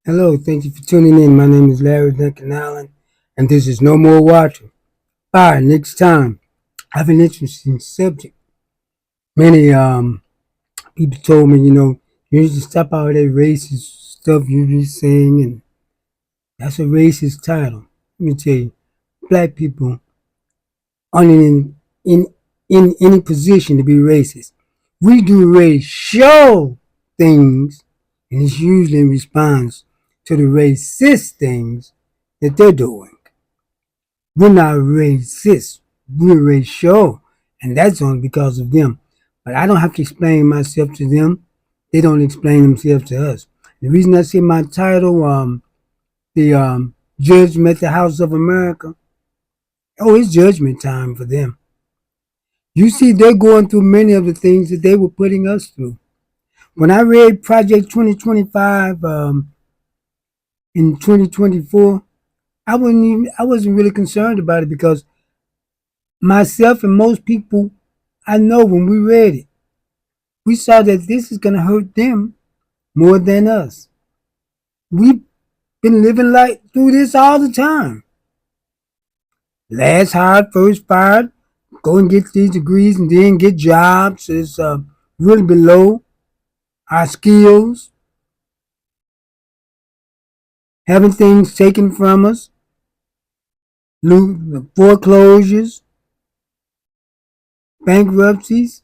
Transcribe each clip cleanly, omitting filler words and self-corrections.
Hello, thank you for tuning in. My name is Larry Lincoln Allen, and this is No More Watching. Bye, next time. I have an interesting subject. Many people told me, you need to stop all that racist stuff you be saying, and that's a racist title. Let me tell you, black people aren't in, in any position to be racist. We do racial things, and it's usually in response to the racist things that they're doing. We're not racist. We're racial. And that's only because of them. But I don't have to explain myself to them. They don't explain themselves to us. The reason I say my title, the Judgment, the House of America, oh, it's judgment time for them. You see, they're going through many of the things that they were putting us through. When I read Project 2025 in 2024, I wasn't really concerned about it because myself and most people I know when we read it, we saw that this is going to hurt them more than us. We've been living like through this all the time. Last hired, first fired, go and get these degrees and then get jobs is really below our skills, having things taken from us, foreclosures, bankruptcies.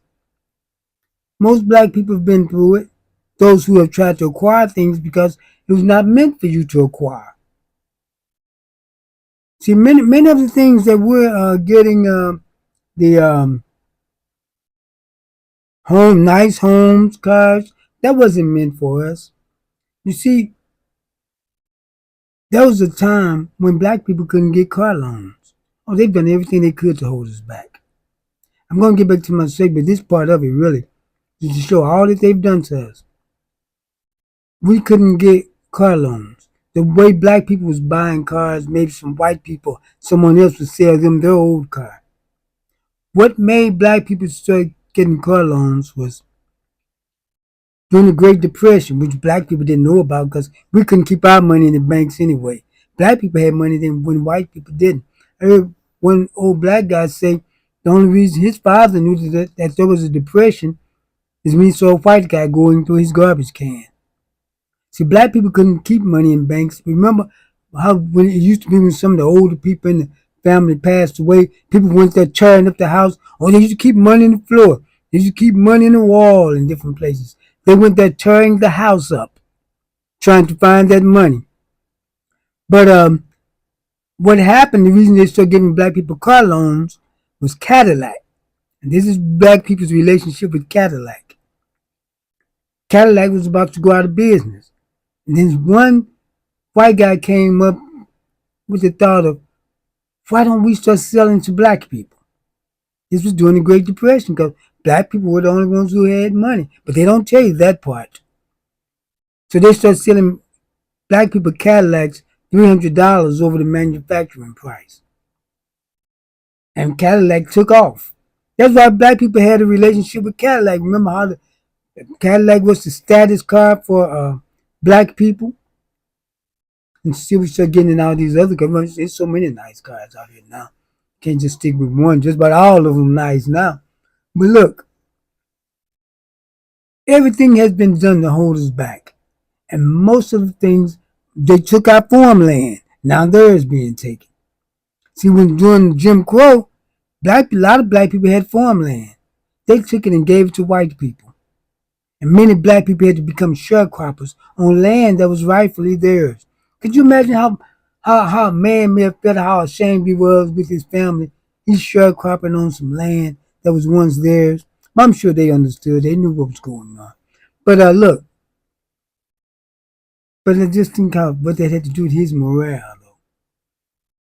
Most black people have been through it. Those who have tried to acquire things because it was not meant for you to acquire. See, many of the things that we're getting, the nice homes, cars, that wasn't meant for us. You see, there was a time when black people couldn't get car loans. Oh, they've done everything they could to hold us back. I'm going to get back to my segment. This part of it really is to show all that they've done to us. We couldn't get car loans. The way black people was buying cars, maybe some white people, someone else would sell them their old car. What made black people start getting car loans was during the Great Depression, which black people didn't know about because we couldn't keep our money in the banks anyway. Black people had money then when white people didn't. I heard one old black guy say the only reason his father knew that there was a depression is when he saw a white guy going through his garbage can. See, black people couldn't keep money in banks. Remember how when it used to be when some of the older people in the family passed away, people went there tearing up the house. Oh, they used to keep money in the floor. They used to keep money in the wall in different places. They went there tearing the house up, trying to find that money. But what happened, the reason they started giving black people car loans was Cadillac. And this is black people's relationship with Cadillac. Cadillac was about to go out of business. And then one white guy came up with the thought of, why don't we start selling to black people? This was during the Great Depression because black people were the only ones who had money. But they don't tell you that part. So they start selling black people Cadillacs $300 over the manufacturing price. And Cadillac took off. That's why black people had a relationship with Cadillac. Remember how the Cadillac was the status car for black people? And still we start getting in all these other cars. There's so many nice cars out here now. Can't just stick with one. Just about all of them nice now. But look, everything has been done to hold us back. And most of the things, they took our farmland. Now theirs being taken. See, when during Jim Crow, a lot of black people had farmland. They took it and gave it to white people. And many black people had to become sharecroppers on land that was rightfully theirs. Could you imagine how a man may have felt, how ashamed he was with his family? He's sharecropping on some land that was once theirs. I'm sure they understood. They knew what was going on. But look, but I just think how what that had to do with his morale, though.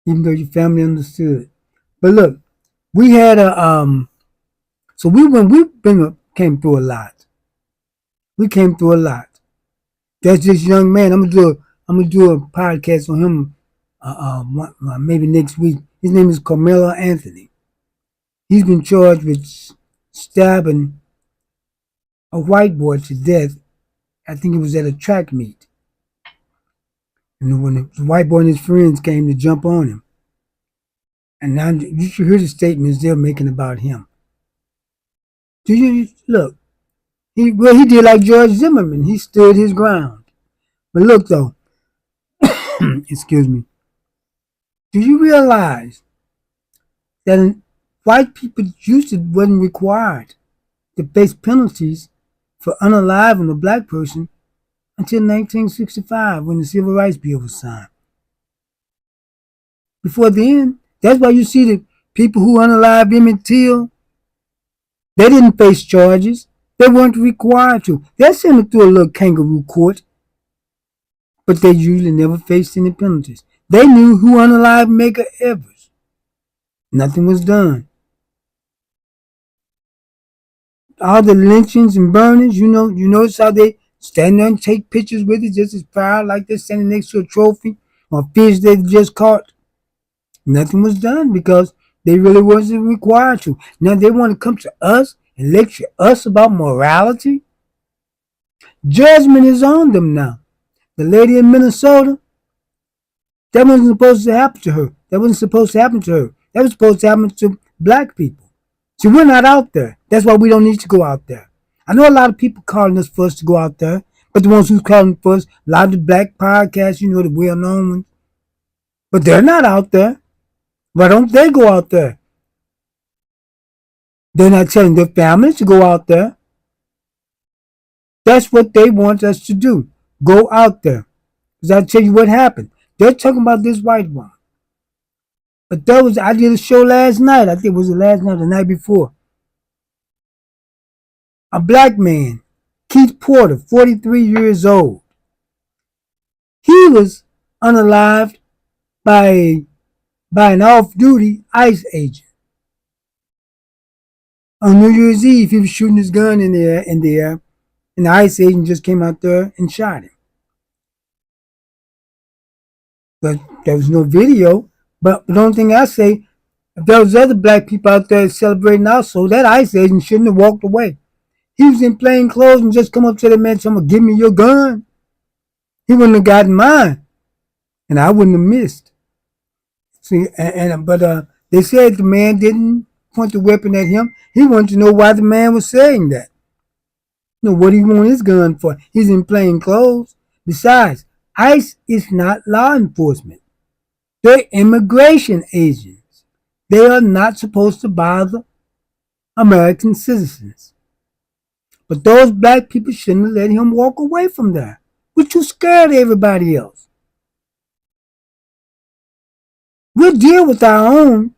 Even though your family understood. But look, we had so came through a lot. We came through a lot. That's this young man. I'm gonna do a podcast on him maybe next week. His name is Carmelo Anthony. He's been charged with stabbing a white boy to death. I think it was at a track meet. And when the white boy and his friends came to jump on him, and now you should hear the statements they're making about him. Do you look? He did like George Zimmerman. He stood his ground. But look though, excuse me. Do you realize that white people used to wasn't required to face penalties for unaliving a black person until 1965 when the Civil Rights Bill was signed? Before then, that's why you see the people who unalived Emmett Till, they didn't face charges. They weren't required to. They sent them through a little kangaroo court, but they usually never faced any penalties. They knew who unalived Medgar Evers. Nothing was done. All the lynchings and burnings, you notice how they stand there and take pictures with it just as proud, like they're standing next to a trophy or fish they just caught. Nothing was done because they really wasn't required to. Now they want to come to us and lecture us about morality. Judgment is on them now. The lady in Minnesota, that wasn't supposed to happen to her. That wasn't supposed to happen to her. That was supposed to happen to black people. So we're not out there. That's why we don't need to go out there. I know a lot of people calling us for us to go out there, but the ones who's calling for us, a lot of the black podcasts, the well-known ones, but they're not out there. Why don't they go out there? They're not telling their families to go out there. That's what they want us to do. Go out there. Because I'll tell you what happened. They're talking about this white woman. But I did a show last night. I think it was the last night or the night before. A black man, Keith Porter, 43 years old. He was unalived by an off-duty ICE agent. On New Year's Eve, he was shooting his gun in the air, and the ICE agent just came out there and shot him. But there was no video. But the only thing I say, if there was other black people out there celebrating also, that ICE agent shouldn't have walked away. He was in plain clothes and just come up to the man and said, give me your gun. He wouldn't have gotten mine. And I wouldn't have missed. See, but they said the man didn't point the weapon at him. He wanted to know why the man was saying that. What do you want his gun for? He's in plain clothes. Besides, ICE is not law enforcement. They're immigration agents. They are not supposed to bother American citizens. But those black people shouldn't have let him walk away from there. We're too scared of everybody else. We'll deal with our own,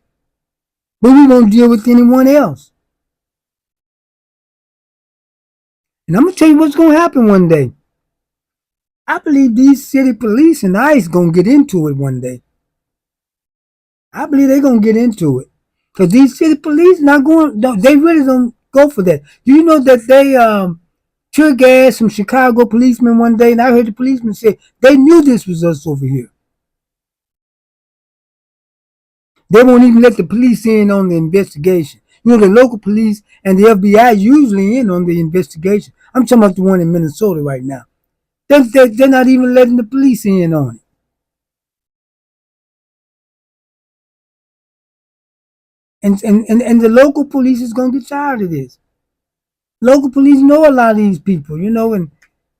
but we won't deal with anyone else. And I'm going to tell you what's going to happen one day. I believe these city police and ICE going to get into it one day. I believe they're going to get into it. Because these city police they really don't go for that. Do you know that they tear gas some Chicago policemen one day, and I heard the policeman say they knew this was us over here. They won't even let the police in on the investigation. The local police and the FBI usually in on the investigation. I'm talking about the one in Minnesota right now. They're not even letting the police in on it. And the local police is going to get tired of this. Local police know a lot of these people, and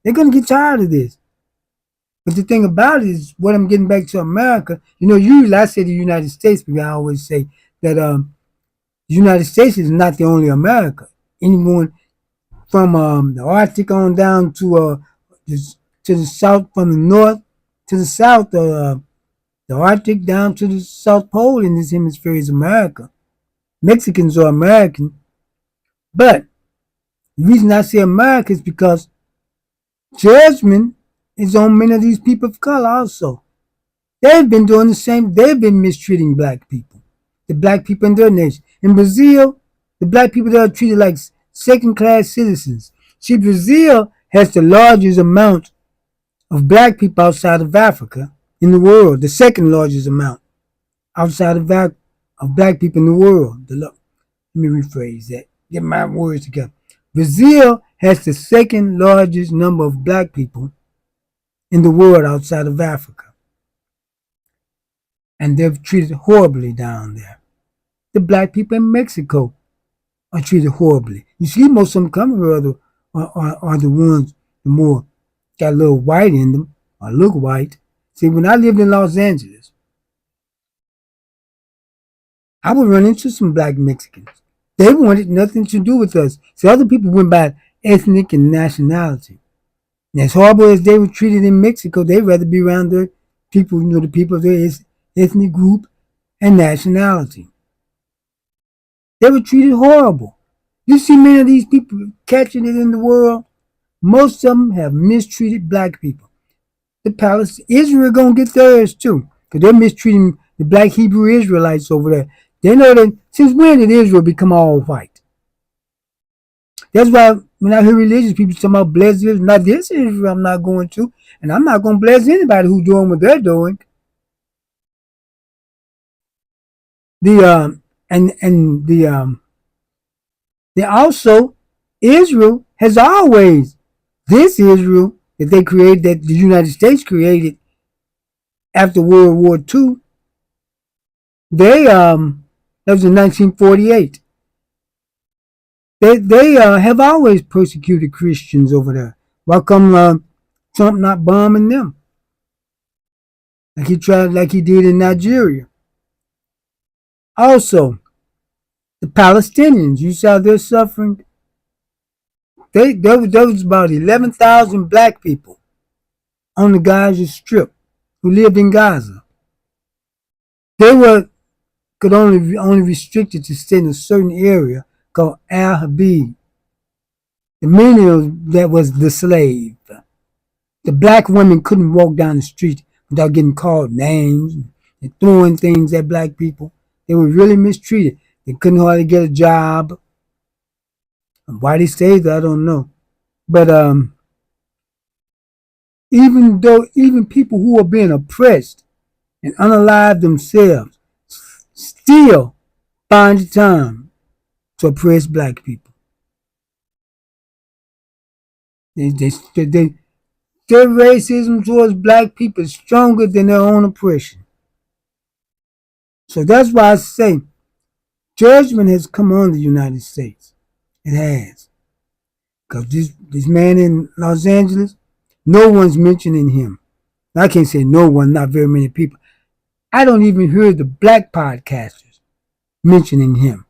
they're going to get tired of this. But the thing about it is, what I'm getting back to America, usually I say the United States, but I always say that the United States is not the only America. Anyone from the Arctic on down to the south, from the north to the south, the Arctic down to the South Pole in this hemisphere is America. Mexicans are American. But the reason I say America is because judgment is on many of these people of color also. They've been doing the same. They've been mistreating black people. The black people in their nation. In Brazil, the black people there are treated like second-class citizens. See, Brazil has the largest amount of black people outside of Africa in the world. The second largest amount outside of black people in the world. Let me rephrase that. Get my words together. Brazil has the second largest number of black people in the world outside of Africa. and they're treated horribly down there. The black people in Mexico are treated horribly. You see, most of them coming rather are the ones the more got a little white in them or look white. See, when I lived in Los Angeles, I would run into some black Mexicans. They wanted nothing to do with us. So other people went by ethnic and nationality. And as horrible as they were treated in Mexico, they'd rather be around their people, the people of their ethnic group and nationality. They were treated horrible. You see many of these people catching it in the world. Most of them have mistreated black people. The palace, Israel gonna get theirs too, because they're mistreating the black Hebrew Israelites over there. They know that since when did Israel become all white? That's why when I hear religious people talking about bless Israel, not this Israel I'm not going to, and I'm not going to bless anybody who's doing what they're doing. They also Israel has always this Israel that they created, that the United States created after World War II. That was in 1948. They have always persecuted Christians over there. Why come Trump not bombing them like he did in Nigeria? Also, the Palestinians, you saw they're suffering. There was about 11,000 black people on the Gaza Strip who lived in Gaza. They were could only restricted to stay in a certain area called Al Habib. The meaning of that was the slave. The black women couldn't walk down the street without getting called names and throwing things at black people. They were really mistreated. They couldn't hardly get a job. Why they stayed there, I don't know. But even people who are being oppressed and unalive themselves still find the time to oppress black people. Their racism towards black people is stronger than their own oppression. So that's why I say judgment has come on the United States. It has. Because this man in Los Angeles, no one's mentioning him. I can't say no one, not very many people. I don't even hear the black podcasters mentioning him.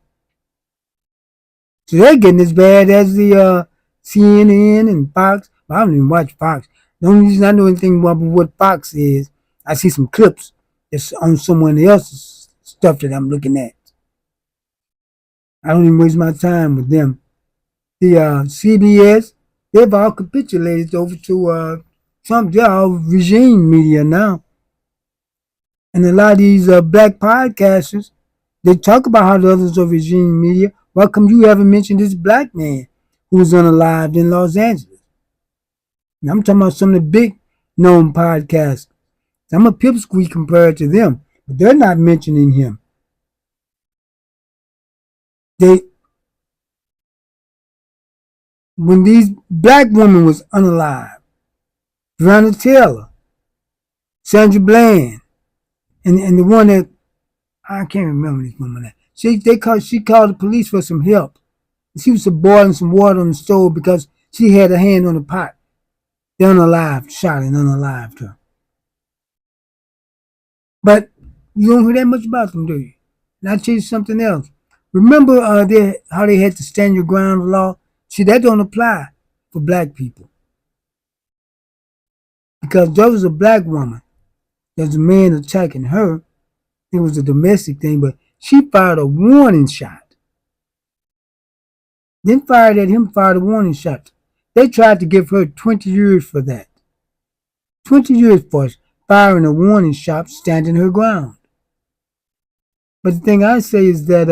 So they're getting as bad as the CNN and Fox. Well, I don't even watch Fox. The only reason I know anything about what Fox is, I see some clips that's on someone else's stuff that I'm looking at. I don't even waste my time with them. The CBS, they've all capitulated over to Trump. They're all regime media now. And a lot of these black podcasters, they talk about how the others are regime media. Why come you haven't mentioned this black man who's unalived in Los Angeles? And I'm talking about some of the big known podcasts. I'm a pipsqueak compared to them, but they're not mentioning him. When these black women was unalive, Breonna Taylor, Sandra Bland, and the one that I can't remember this woman. She called the police for some help. She was boiling some water on the stove because she had her hand on the pot. They unalived, shot and unalived her. But you don't hear that much about them, do you? And I'll tell you something else. Remember how they had to stand your ground law? See, that don't apply for black people. Because there was a black woman. There's a man attacking her. It was a domestic thing, but she fired a warning shot. Then fired at him, fired a warning shot. They tried to give her 20 years for that. 20 years for firing a warning shot, standing her ground. But the thing I say is that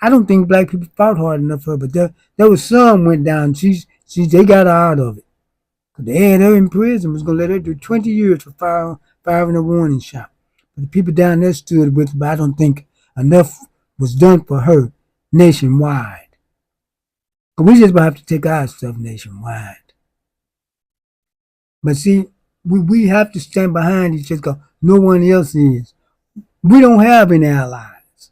I don't think black people fought hard enough for her, but there was some went down. They got her out of it. They had her in prison, was going to let her do 20 years for firing a warning shot. But the people down there stood with her, but I don't think enough was done for her nationwide. But we just have to take our stuff nationwide. But see, we have to stand behind each other because no one else is. We don't have any allies.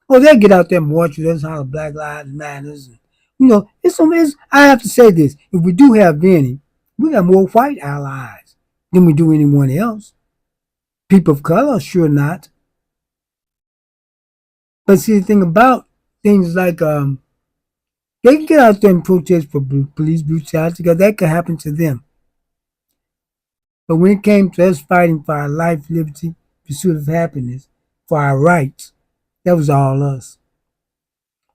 Oh, they get out there and march with us, holler Black Lives Matters. And, I have to say this. If we do have any, we got more white allies than we do anyone else. People of color, sure not. But see, the thing about things like they can get out there and protest for police brutality because that could happen to them. But when it came to us fighting for our life, liberty, pursuit of happiness, for our rights, that was all us.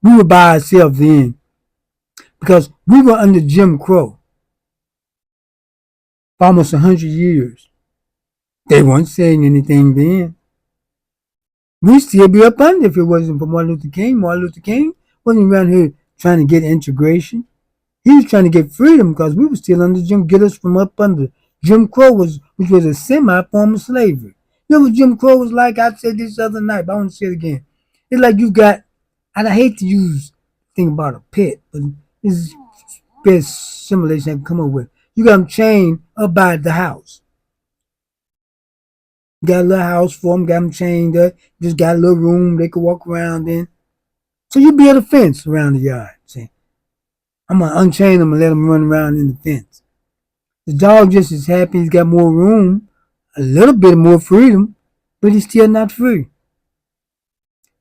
We were by ourselves then because we were under Jim Crow for almost 100 years. They weren't saying anything then. We'd still be up under if it wasn't for Martin Luther King. Martin Luther King wasn't around here trying to get integration. He was trying to get freedom because we were still under get us from up under. Jim Crow which was a semi-form of slavery. You know what Jim Crow was like? I said this the other night, but I want to say it again. It's like you got, and I hate to use thing about a pet, but this is the best simulation I can come up with. You got them chained up by the house. You got a little house for them, got them chained up, just got a little room they could walk around in. So you build a fence around the yard. See? I'm going to unchain them and let them run around in the fence. The dog just as happy he's got more room, a little bit more freedom, but he's still not free.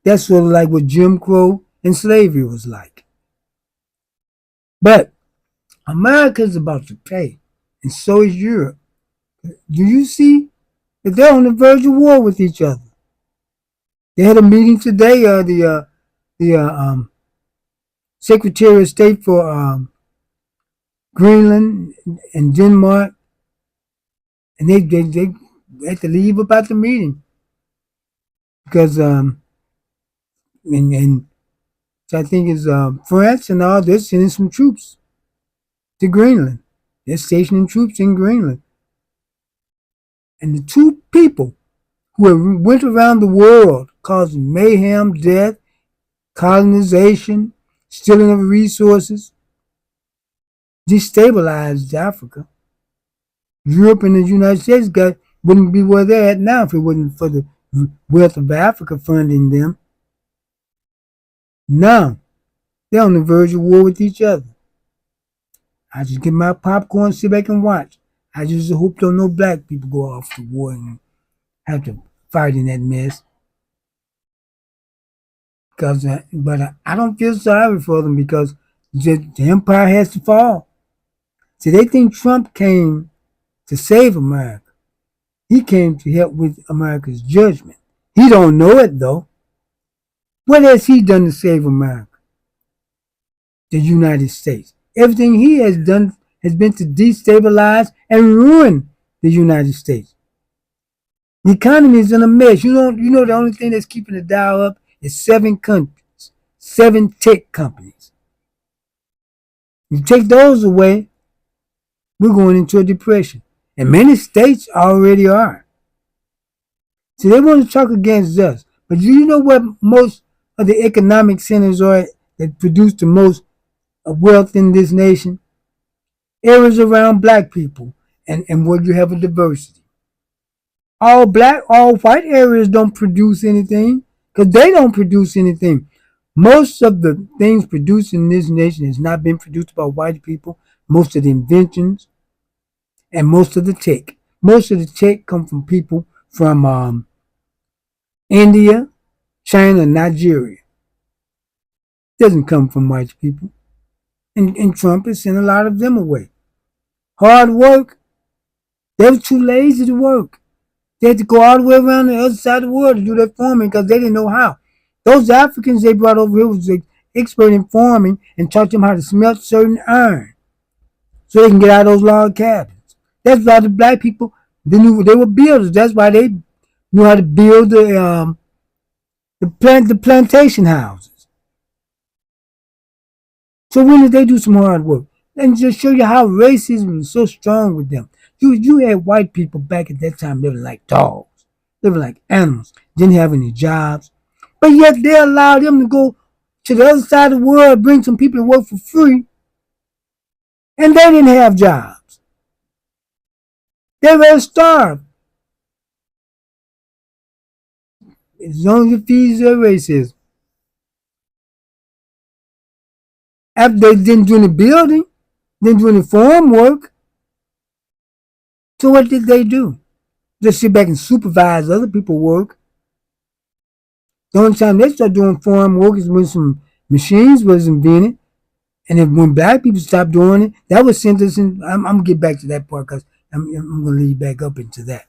That's sort of like what Jim Crow and slavery was like. But America's about to pay, and so is Europe. Do you see that they're on the verge of war with each other? They had a meeting today. The Secretary of State for Greenland and Denmark, and they had to leave about the meeting because and I think it's France and all. They're sending some troops to Greenland. They're stationing troops in Greenland, and the two people who have went around the world causing mayhem, death, colonization, stealing of resources, destabilized Africa. Europe and the United States wouldn't be where they're at now if it wasn't for the wealth of Africa funding them. Now, they're on the verge of war with each other. I just get my popcorn, sit back and watch. I just hope don't no black people go off to war and have to fight in that mess. But I don't feel sorry for them because the empire has to fall. See, they think Trump came to save America. He came to help with America's judgment. He don't know it though. What has he done to save America? The United States. Everything he has done has been to destabilize and ruin the United States. The economy is in a mess. You know the only thing that's keeping the dial up is 7 countries, 7 tech companies. You take those away, we're going into a depression. And many states already are. So they want to talk against us. But do you know what most of the economic centers are that produce the most wealth in this nation? Areas around black people and where you have a diversity. All black, all white areas don't produce anything because they don't produce anything. Most of the things produced in this nation has not been produced by white people. Most of the inventions and most of the tech. Most of the tech come from people from India, China, Nigeria. It doesn't come from white people. And Trump has sent a lot of them away. Hard work, they were too lazy to work. They had to go all the way around the other side of the world to do their farming because they didn't know how. Those Africans they brought over here was expert in farming and taught them how to smelt certain iron so they can get out of those log cabins. That's why the black people they were builders. That's why they knew how to build the plantation houses. So when did they do some hard work? And just show you how racism is so strong with them. You had white people back at that time living like dogs, living like animals, didn't have any jobs, but yet they allowed them to go to the other side of the world, bring some people to work for free, and they didn't have jobs. They were starved. as long as it feeds their racism. After they didn't do any building, didn't do any farm work, so what did they do? Just sit back and supervise other people's work. The only time they started doing farm work is when some machines was invented. And then when black people stopped doing it, that was sentencing. I'm going to get back to that part because I'm going to lead back up into that.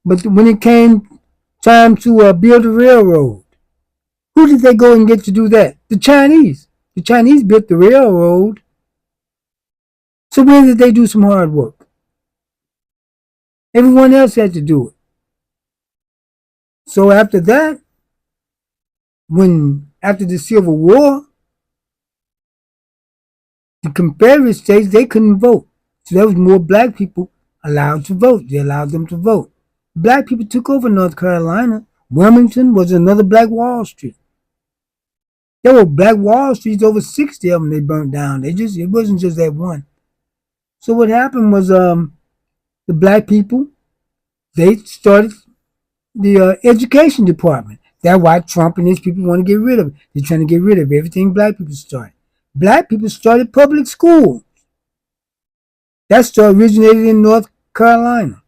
But when it came time to build a railroad, who did they go and get to do that? The Chinese. The Chinese built the railroad. So when did they do some hard work? Everyone else had to do it. So after that, after the Civil War, the Confederate States, they couldn't vote. So there was more black people allowed to vote. They allowed them to vote. Black people took over North Carolina. Wilmington was another Black Wall Street. There were Black Wall Streets, over 60 of them they burnt down. It wasn't just that one. So what happened was the black people, they started the education department. That's why Trump and his people want to get rid of it. They're trying to get rid of everything black people started. Black people started public school. That story originated in North Carolina.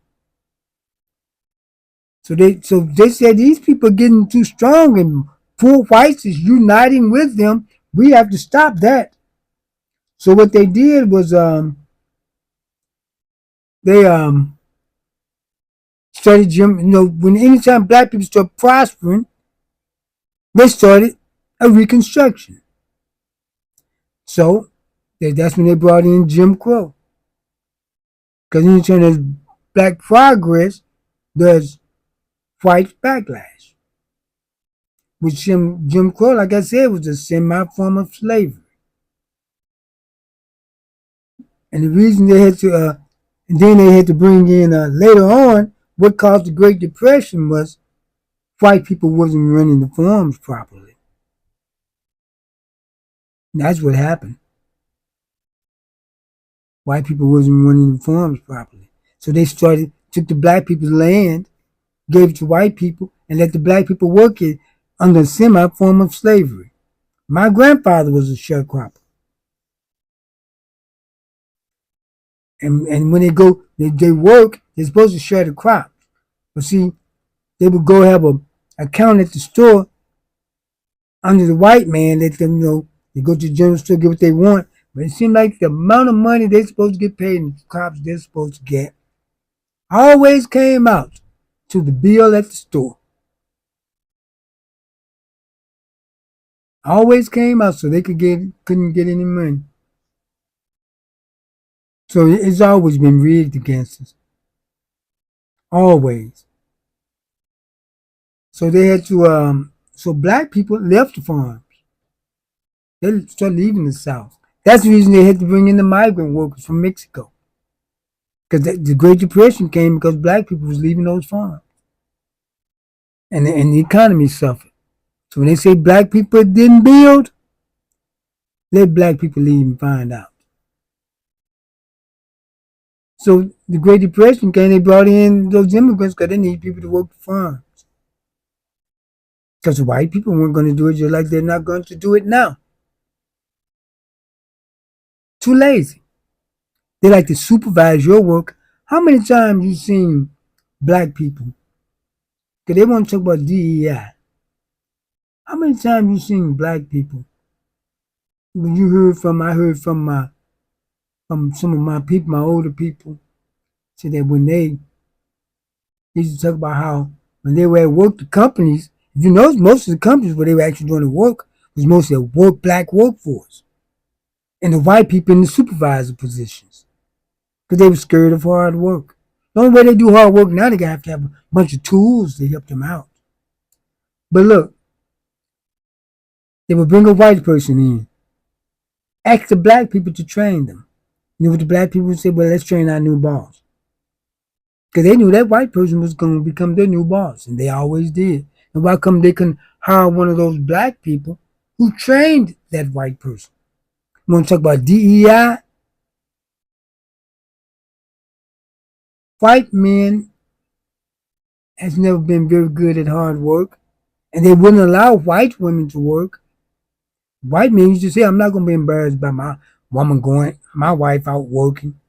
So they said these people are getting too strong and poor whites is uniting with them. We have to stop that. So what they did was they started when anytime black people start prospering, they started a reconstruction. So that's when they brought in Jim Crow. Because anytime there's black progress, there's white backlash. With Jim Crow, like I said, was a semi-form of slavery. And the reason they had to, and then they had to bring in later on, what caused the Great Depression was white people wasn't running the farms properly. And that's what happened. White people wasn't running the farms properly. So they took the black people's land, gave it to white people, and let the black people work it under a semi-form of slavery. My grandfather was a sharecropper. And when they work, they're supposed to share the crops. But see, they would go have a account at the store under the white man, let them they go to the general store, get what they want. But it seemed like the amount of money they're supposed to get paid in the crops they're supposed to get always came out to the bill at the store. Always came out so they couldn't get any money. So it's always been rigged against us. Always. So they had to so black people left the farms. They started leaving the South. That's the reason they had to bring in the migrant workers from Mexico. Because the Great Depression came because black people was leaving those farms. And the economy suffered. So when they say black people didn't build, let black people leave and find out. So the Great Depression came, they brought in those immigrants because they need people to work the farms. Because the white people weren't going to do it just like they're not going to do it now. Too lazy. They like to supervise your work. How many times you seen black people? Because they want to talk about DEI. How many times you seen black people? When I heard from some of my people, my older people, said that when they used to talk about how when they were at work, the companies, most of the companies where they were actually doing the work was mostly a black workforce. And the white people in the supervisor positions. Because they were scared of hard work. The only way they do hard work now, they have to have a bunch of tools to help them out. But look, they would bring a white person in, ask the black people to train them. You know what the black people would say? Well, let's train our new boss. Because they knew that white person was going to become their new boss, and they always did. And why come they couldn't hire one of those black people who trained that white person? You want to talk about DEI? White men has never been very good at hard work. And they wouldn't allow white women to work. White men used to say, I'm not going to be embarrassed by my my wife out working.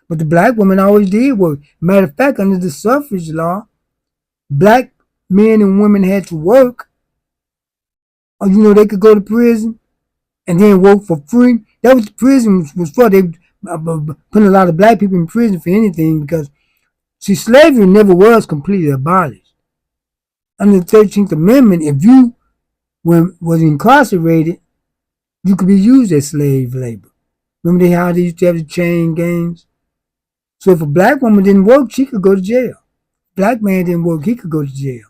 But the black woman always did work. Matter of fact, under the suffrage law, black men and women had to work, or they could go to prison and then work for free. That was prison was for. They putting a lot of black people in prison for anything because see, slavery never was completely abolished. Under the 13th Amendment, if you was incarcerated, you could be used as slave labor. Remember how they used to have the chain gangs? So if a black woman didn't work, she could go to jail. Black man didn't work, he could go to jail.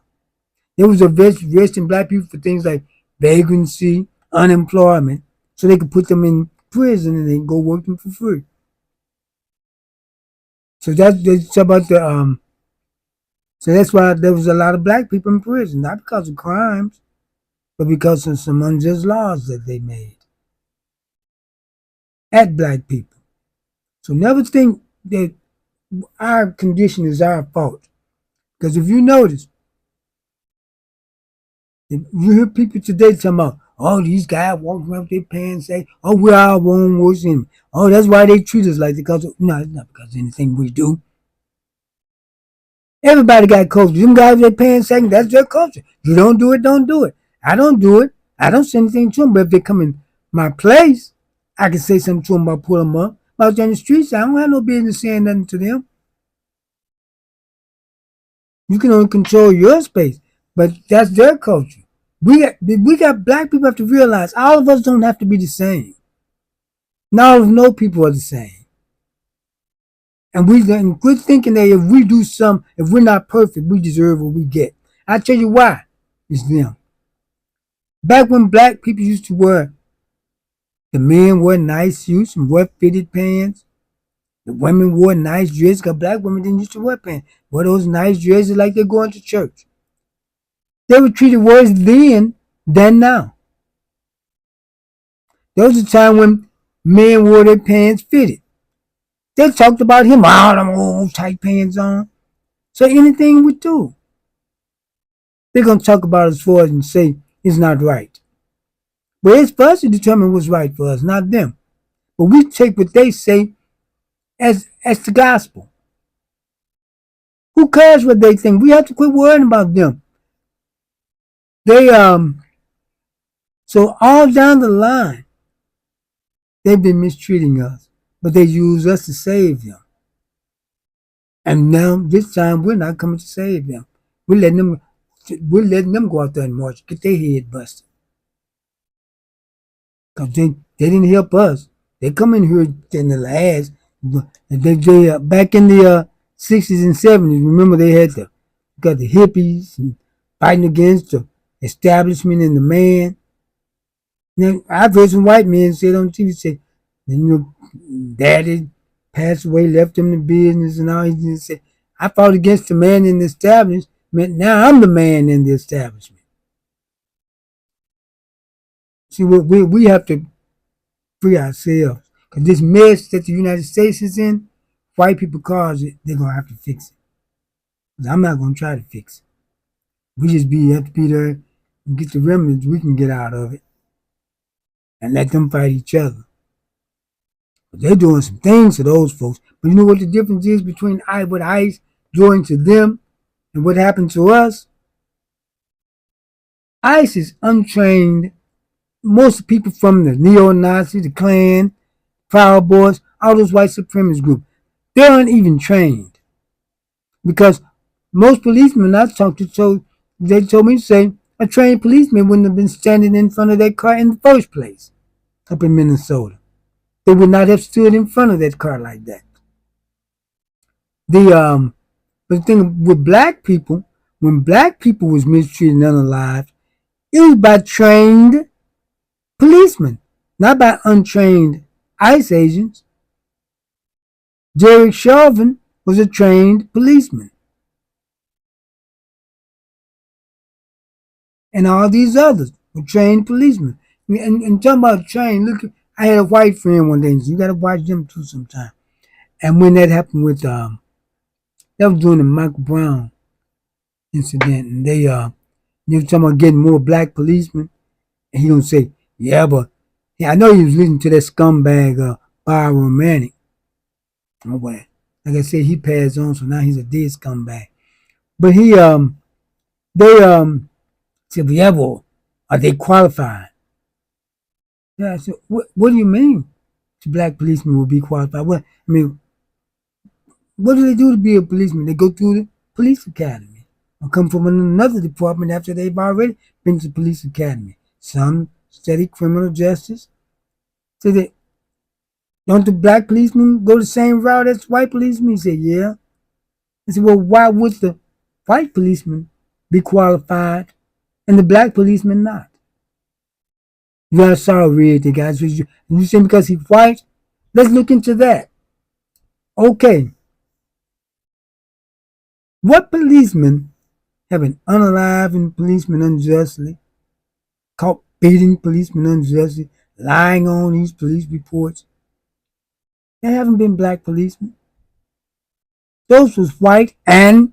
There was arresting black people for things like vagrancy, unemployment, so they could put them in prison and then go work them for free. So that's about the so that's why there was a lot of black people in prison, not because of crimes, but because of some unjust laws that they made at black people. So never think that our condition is our fault. Because if you notice, if you hear people today talking about, oh, these guys walking around with their pants say, oh, we're our own worst enemy. Oh, that's why they treat us like that. Because no, it's not because of anything we do. Everybody got culture. Them guys with their pants sagging, that's their culture. You don't do it, don't do it. I don't do it. I don't say anything to them. But if they come in my place, I can say something to them about pull them up. Out there in the streets, I don't have no business saying nothing to them. You can only control your space, but that's their culture. We got black people have to realize all of us don't have to be the same. Not no people are the same. And we quit thinking that if we do something, if we're not perfect, we deserve what we get. I tell you why. It's them. Back when black people used to wear, the men wore nice suits and wore fitted pants. The women wore nice dresses because black women didn't used to wear pants. Wore those nice dresses like they're going to church. They were treated worse then than now. There was a time when men wore their pants fitted. They talked about him, all them old tight pants on. So anything we do, they're going to talk about us for us and say it's not right. But it's for us to determine what's right for us, not them. But we take what they say as the gospel. Who cares what they think? We have to quit worrying about them. They so all down the line, they've been mistreating us, but they use us to save them. And now this time we're not coming to save them. We're letting them go out there and march, get their head busted. Because they didn't help us. They come in here in the last, back in the 60s and 70s, remember they had got the hippies and fighting against the establishment and the man. Now, I've heard some white men say on TV, say, daddy passed away, left him the business and all. He just said, I fought against the man in the establishment. Now I'm the man in the establishment. See, we have to free ourselves. Because this mess that the United States is in, white people cause it, they're going to have to fix it. Because I'm not going to try to fix it. We just have to be there and get the remnants we can get out of it. And let them fight each other. But they're doing some things to those folks. But you know what the difference is between what ICE doing to them and what happened to us? ICE is untrained. Most people from the neo-Nazis, the Klan, Proud Boys, all those white supremacist groups, they aren't even trained. Because most policemen I talked to, they told me to say, a trained policeman wouldn't have been standing in front of that car in the first place up in Minnesota. They would not have stood in front of that car like that. But the thing with black people, when black people was mistreated and unalived, it was by trained policemen, not by untrained ICE agents. Derek Chauvin was a trained policeman. And all these others were trained policemen. And talking about trained, look, I had a white friend one day, so you gotta watch them too sometime. And when that happened with that was during the Michael Brown incident, and They're talking about getting more black policemen. And he don't say, yeah, but yeah, I know he was listening to that scumbag Byron Manning. Oh well. Like I said, he passed on, so now he's a dead scumbag. But they said, well, yeah, well, are they qualified? Yeah, I said, what do you mean? Black policemen will be qualified? What I mean, what do they do to be a policeman? They go through the police academy or come from another department after they've already been to the police academy. Some study criminal justice. So they don't the black policemen go the same route as white policemen? He said, yeah. I said, well, why would the white policeman be qualified and the black policeman not? You guys saw red, the guys. You saying because he's white? Let's look into that. Okay. What policeman have been unaliving policemen unjustly, caught beating policemen unjustly, lying on these police reports? There haven't been black policemen. Those was white and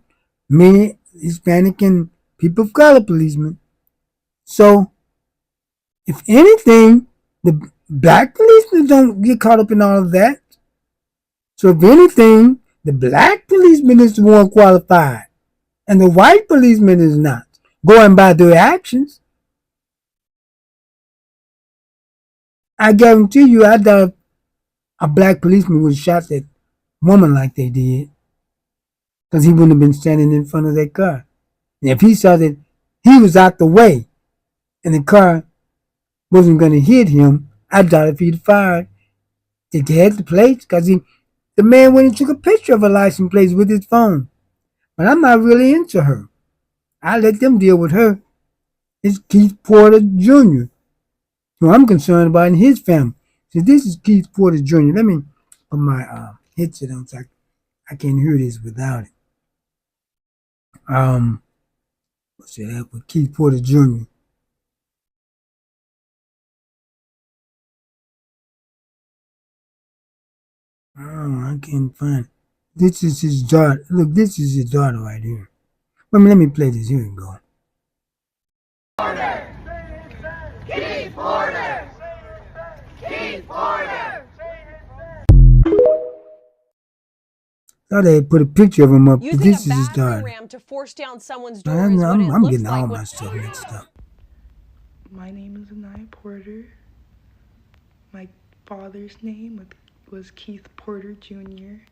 many Hispanic and people of color policemen. So, if anything, the black policemen don't get caught up in all of that. So, if anything, the black policeman is the one qualified, and the white policeman is not, going by their actions. I guarantee you, I doubt a black policeman would have shot that woman like they did, because he wouldn't have been standing in front of that car. And if he saw that he was out the way and the car wasn't going to hit him, I doubt if he'd fired. They had the plates, because the man went and took a picture of a license plate with his phone. But I'm not really into her. I let them deal with her. It's Keith Porter Jr., who I'm concerned about in his family. So this is Keith Porter Jr. Let me put my headset on so I can't hear this without it. What's that with Keith Porter Jr.? Oh, I can't find it. This is his daughter. Look, this is his daughter right here. Let me play this. Here we go. Porter! Keith Porter! Keith Porter! Thought they put a picture of him up. Using This is a his battering daughter. ram to force down someone's door is what it I'm looks getting like all when my stuff mixed up. My name is Anaya Porter. My father's name was Keith Porter Jr.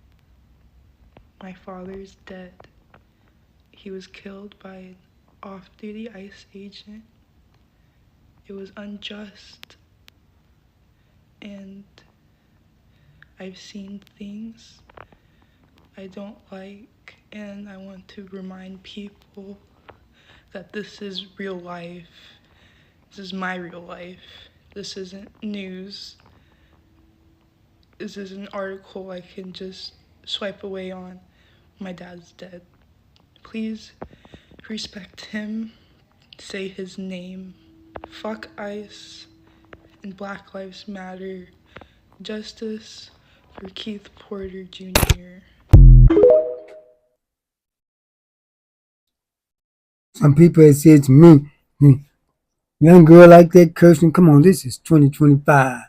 My father's dead. He was killed by an off-duty ICE agent. It was unjust. And I've seen things I don't like, and I want to remind people that this is real life. This is my real life. This isn't news. This is an article I can just swipe away on. My dad's dead. Please respect him. Say his name. Fuck ICE and Black Lives Matter. Justice for Keith Porter Jr. Some people have said to me, young girl like that cursing, come on, this is 2025.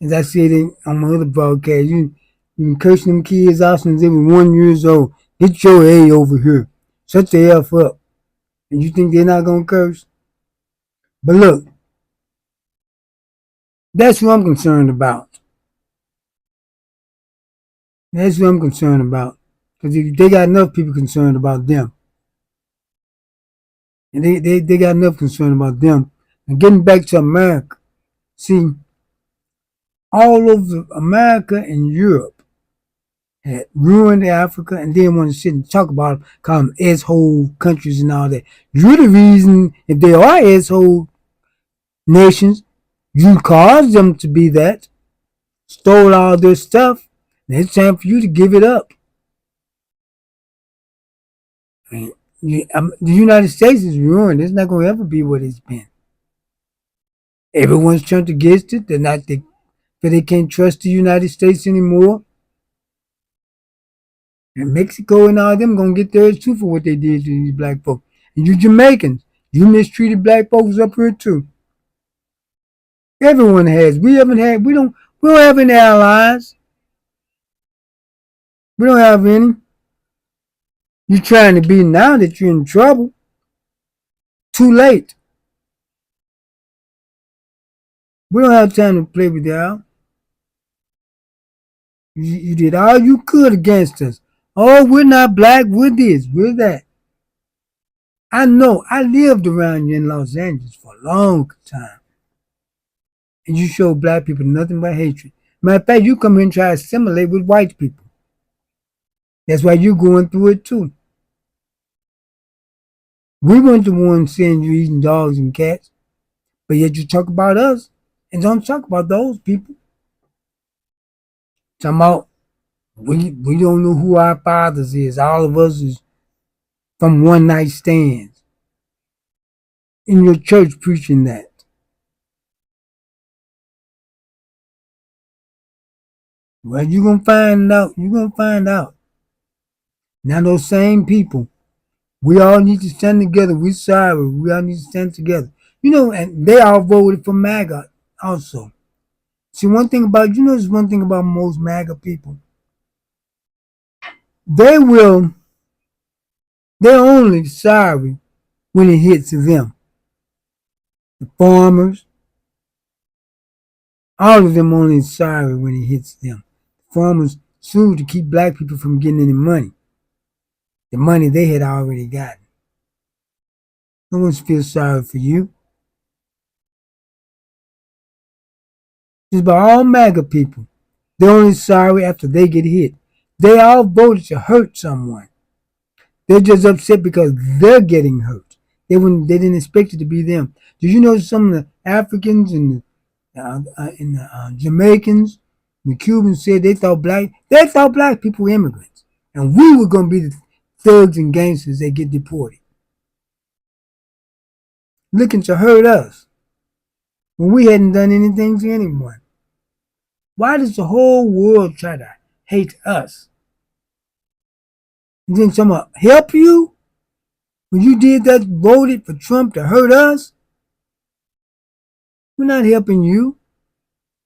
As I said on my other broadcast, you been cursing them kids out since they were 1 year old. Get your A over here. Shut the F up. And you think they're not going to curse? But look, that's what I'm concerned about. That's what I'm concerned about. Because they got enough people concerned about them. And they got enough concern about them. And getting back to America, see, all over America and Europe had ruined Africa and then want to sit and talk about them, call them asshole countries and all that. You're the reason, if they are asshole nations, you caused them to be that, stole all their stuff, and it's time for you to give it up. The United States is ruined. It's not going to ever be what it's been. Everyone's turned against it. They can't trust the United States anymore. And Mexico and all them going to get theirs too for what they did to these black folks. And you Jamaicans, you mistreated black folks up here too. Everyone has. We don't have any allies. We don't have any. You're trying to be now that you're in trouble. Too late. We don't have time to play with y'all. You did all you could against us. Oh, we're not black, we're this, we're that. I know, I lived around you in Los Angeles for a long time. And you show black people nothing but hatred. Matter of fact, you come here and try to assimilate with white people. That's why you're going through it too. We weren't the ones saying you eating dogs and cats, but yet you talk about us and don't talk about those people. Talking about we don't know who our fathers is. All of us is from one night stands. In your church preaching that. Well, you're going to find out. You're going to find out. Now those same people, we all need to stand together. We're sorry. We all need to stand together. You know, and they all voted for MAGA also. See, there's one thing about most MAGA people. They're only sorry when it hits them. The farmers, all of them only sorry when it hits them. The farmers sued to keep black people from getting any money. The money they had already gotten. No one feels sorry for you. It's about all MAGA people. They're only sorry after they get hit. They all voted to hurt someone. They're just upset because they're getting hurt. They didn't expect it to be them. Did you know some of the Africans and the Jamaicans, the Cubans said they thought black people were immigrants, and we were going to be the thugs and gangsters that get deported, looking to hurt us when we hadn't done anything to anyone. Why does the whole world try to hate us? And then someone help you when you did that, voted for Trump to hurt us? We're not helping you.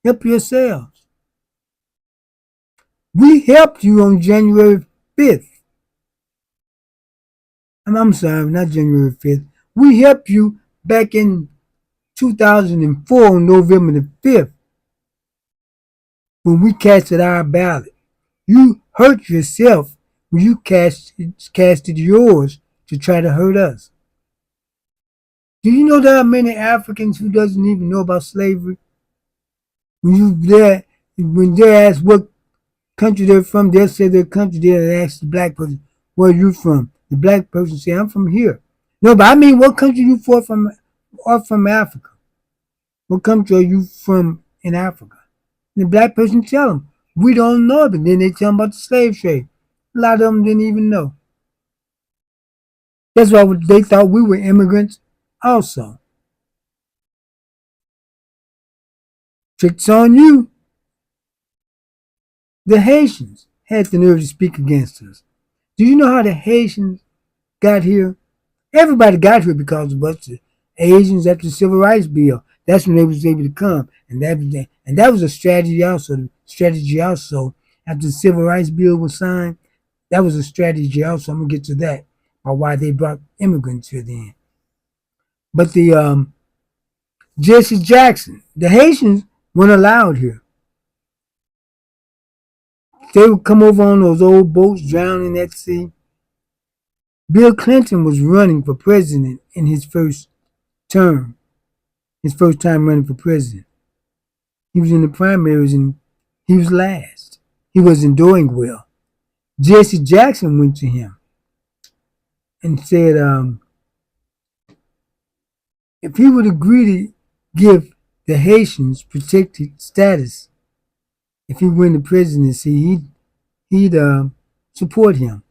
Help yourselves. We helped you on January 5th. I'm sorry, not January 5th. We helped you back in 2004 on November the 5th when we casted our ballot. You hurt yourself when you casted yours to try to hurt us. Do you know there are many Africans who doesn't even know about slavery? When they're asked what country they're from, they'll say their country. They'll ask the black person, "Where are you from?" The black person say, "I'm from here." No, but I mean, what country you from? Or from Africa? What country are you from in Africa? And the black person tell them, "We don't know." But then they tell them about the slave trade. A lot of them didn't even know. That's why they thought we were immigrants also. Tricks on you. The Haitians had the nerve to speak against us. Do you know how the Haitians got here? Everybody got here because of us, the Asians after the Civil Rights Bill. That's when they was able to come. And that was a strategy also. After the Civil Rights Bill was signed, that was a strategy also. I'm going to get to that, or why they brought immigrants here then. But the Jesse Jackson, the Haitians weren't allowed here. They would come over on those old boats drowning at sea. Bill Clinton was running for president in his first term, his first time running for president. He was in the primaries and he was last. He wasn't doing well. Jesse Jackson went to him and said if he would agree to give the Haitians protected status, if he win the presidency, he'd support him.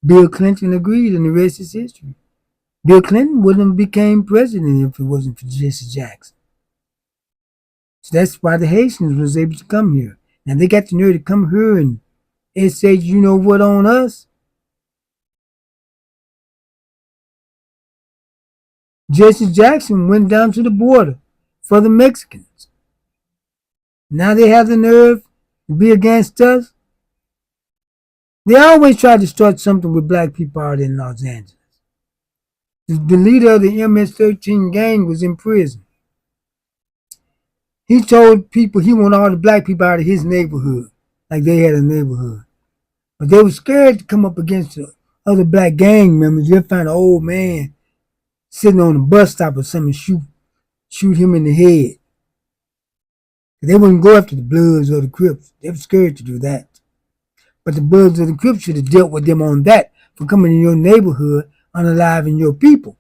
Bill Clinton agreed, and the rest is history. Bill Clinton wouldn't have became president if it wasn't for Jesse Jackson. So that's why the Haitians was able to come here. Now they got the nerve to come here and say, you know what, on us? Jesse Jackson went down to the border for the Mexicans. Now they have the nerve to be against us. They always try to start something with black people out in Los Angeles. The leader of the MS-13 gang was in prison. He told people he wanted all the black people out of his neighborhood, like they had a neighborhood. But they were scared to come up against the other black gang members. They'll find an old man sitting on a bus stop or something and shoot him in the head. They wouldn't go after the Bloods or the Crips. They were scared to do that. But the Bloods or the Crips should have dealt with them on that for coming in your neighborhood unaliving your people.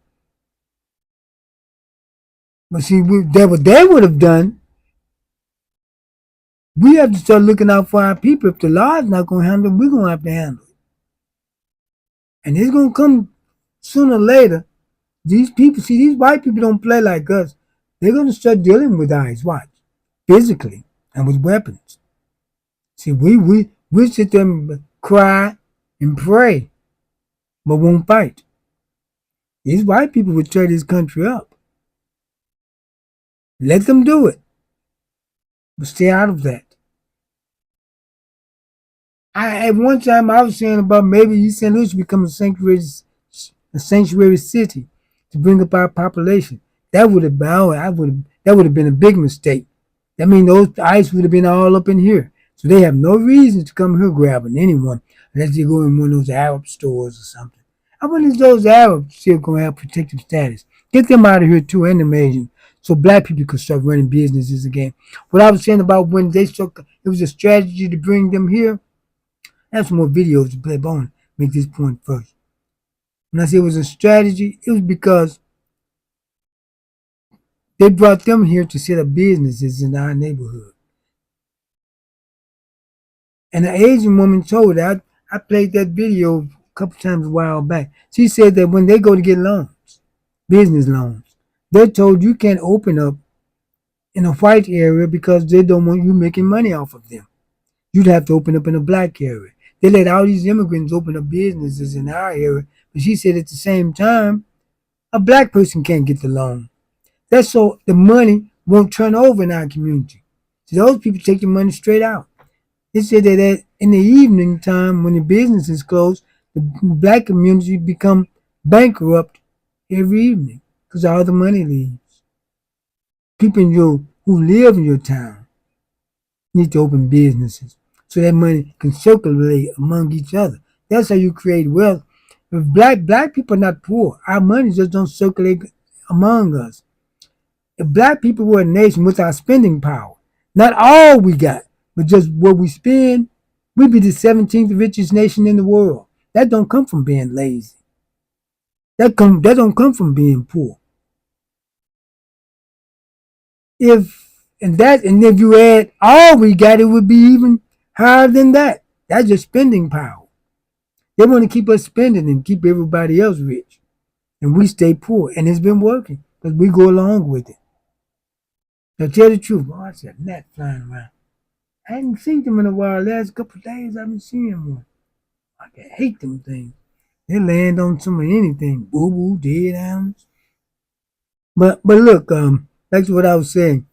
But see, what they would have done, we have to start looking out for our people. If the law is not going to handle it, we're going to have to handle it. And it's going to come sooner or later. These people, see, these white people don't play like us. They're going to start dealing with ICE, watch, physically and with weapons. See, we sit there and cry and pray, but won't fight. These white people would tear this country up. Let them do it, but stay out of that. At one time I was saying about maybe St. Louis should become a sanctuary city to bring up our population. That would have been a big mistake. That means those ICE would have been all up in here. So they have no reason to come here grabbing anyone unless they go in one of those Arab stores or something. I wonder if those Arabs still gonna have protective status. Get them out of here too, and the Asians, so black people could start running businesses again. What I was saying about when they struck, it was a strategy to bring them here. I have some more videos to play, but I want to make this point first. When I say it was a strategy, it was because they brought them here to set up businesses in our neighborhood. And the Asian woman told that, I played that video a couple times a while back. She said that when they go to get loans, business loans, they're told you can't open up in a white area because they don't want you making money off of them. You'd have to open up in a black area. They let all these immigrants open up businesses in our area, but she said at the same time, a black person can't get the loan. That's so the money won't turn over in our community. So those people take the money straight out. They said that in the evening time when the business is closed, the black community become bankrupt every evening because all the money leaves. People who live in your town need to open businesses so that money can circulate among each other. That's how you create wealth. If black people are not poor, our money just don't circulate among us. If black people were a nation with our spending power, not all we got, but just what we spend, we'd be the 17th richest nation in the world. That don't come from being lazy. That don't come from being poor. If you add all we got, it would be even higher than that. That's just spending power. They want to keep us spending and keep everybody else rich, and we stay poor. And it's been working because we go along with it. Now tell the truth. Oh, I said gnat flying around. I hadn't seen them in a while. Last couple of days, I've been seeing one. I can hate them things. They land on some of anything. Boo boo, dead animals. But look, back to what I was saying.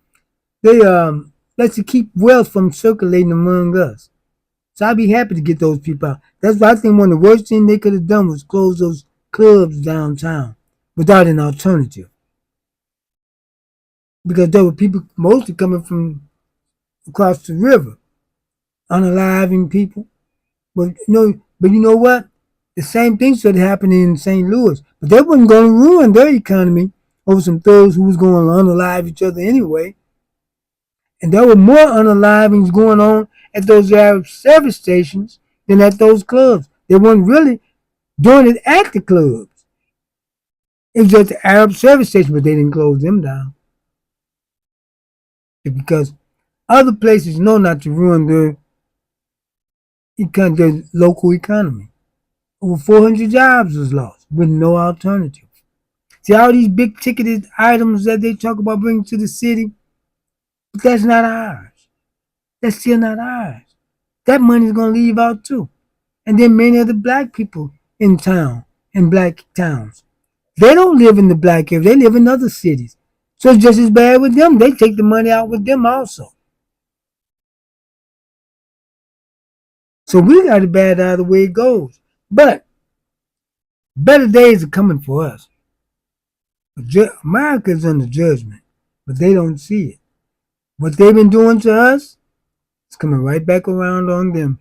They like to keep wealth from circulating among us. So I'd be happy to get those people out. That's why I think one of the worst things they could have done was close those clubs downtown without an alternative. Because there were people mostly coming from across the river, unaliving people. But you know what? The same thing should happen in St. Louis. But they wasn't going to ruin their economy over some thugs who was going to unalive each other anyway. And there were more unalivings going on at those Arab service stations than at those clubs. They weren't really doing it at the clubs. It was at the Arab service station, but they didn't close them down. Because other places know not to ruin their local economy. Over 400 jobs was lost with no alternative. See, all these big ticketed items that they talk about bringing to the city, but that's not ours. That's still not ours. That money's going to leave out too. And then many of the black people in town, in black towns, They don't live in the black area. They live in other cities. So it's just as bad with them. They take the money out with them also. So we got it bad out of the way it goes. But better days are coming for us. America's under judgment, but they don't see it. What they've been doing to us is coming right back around on them.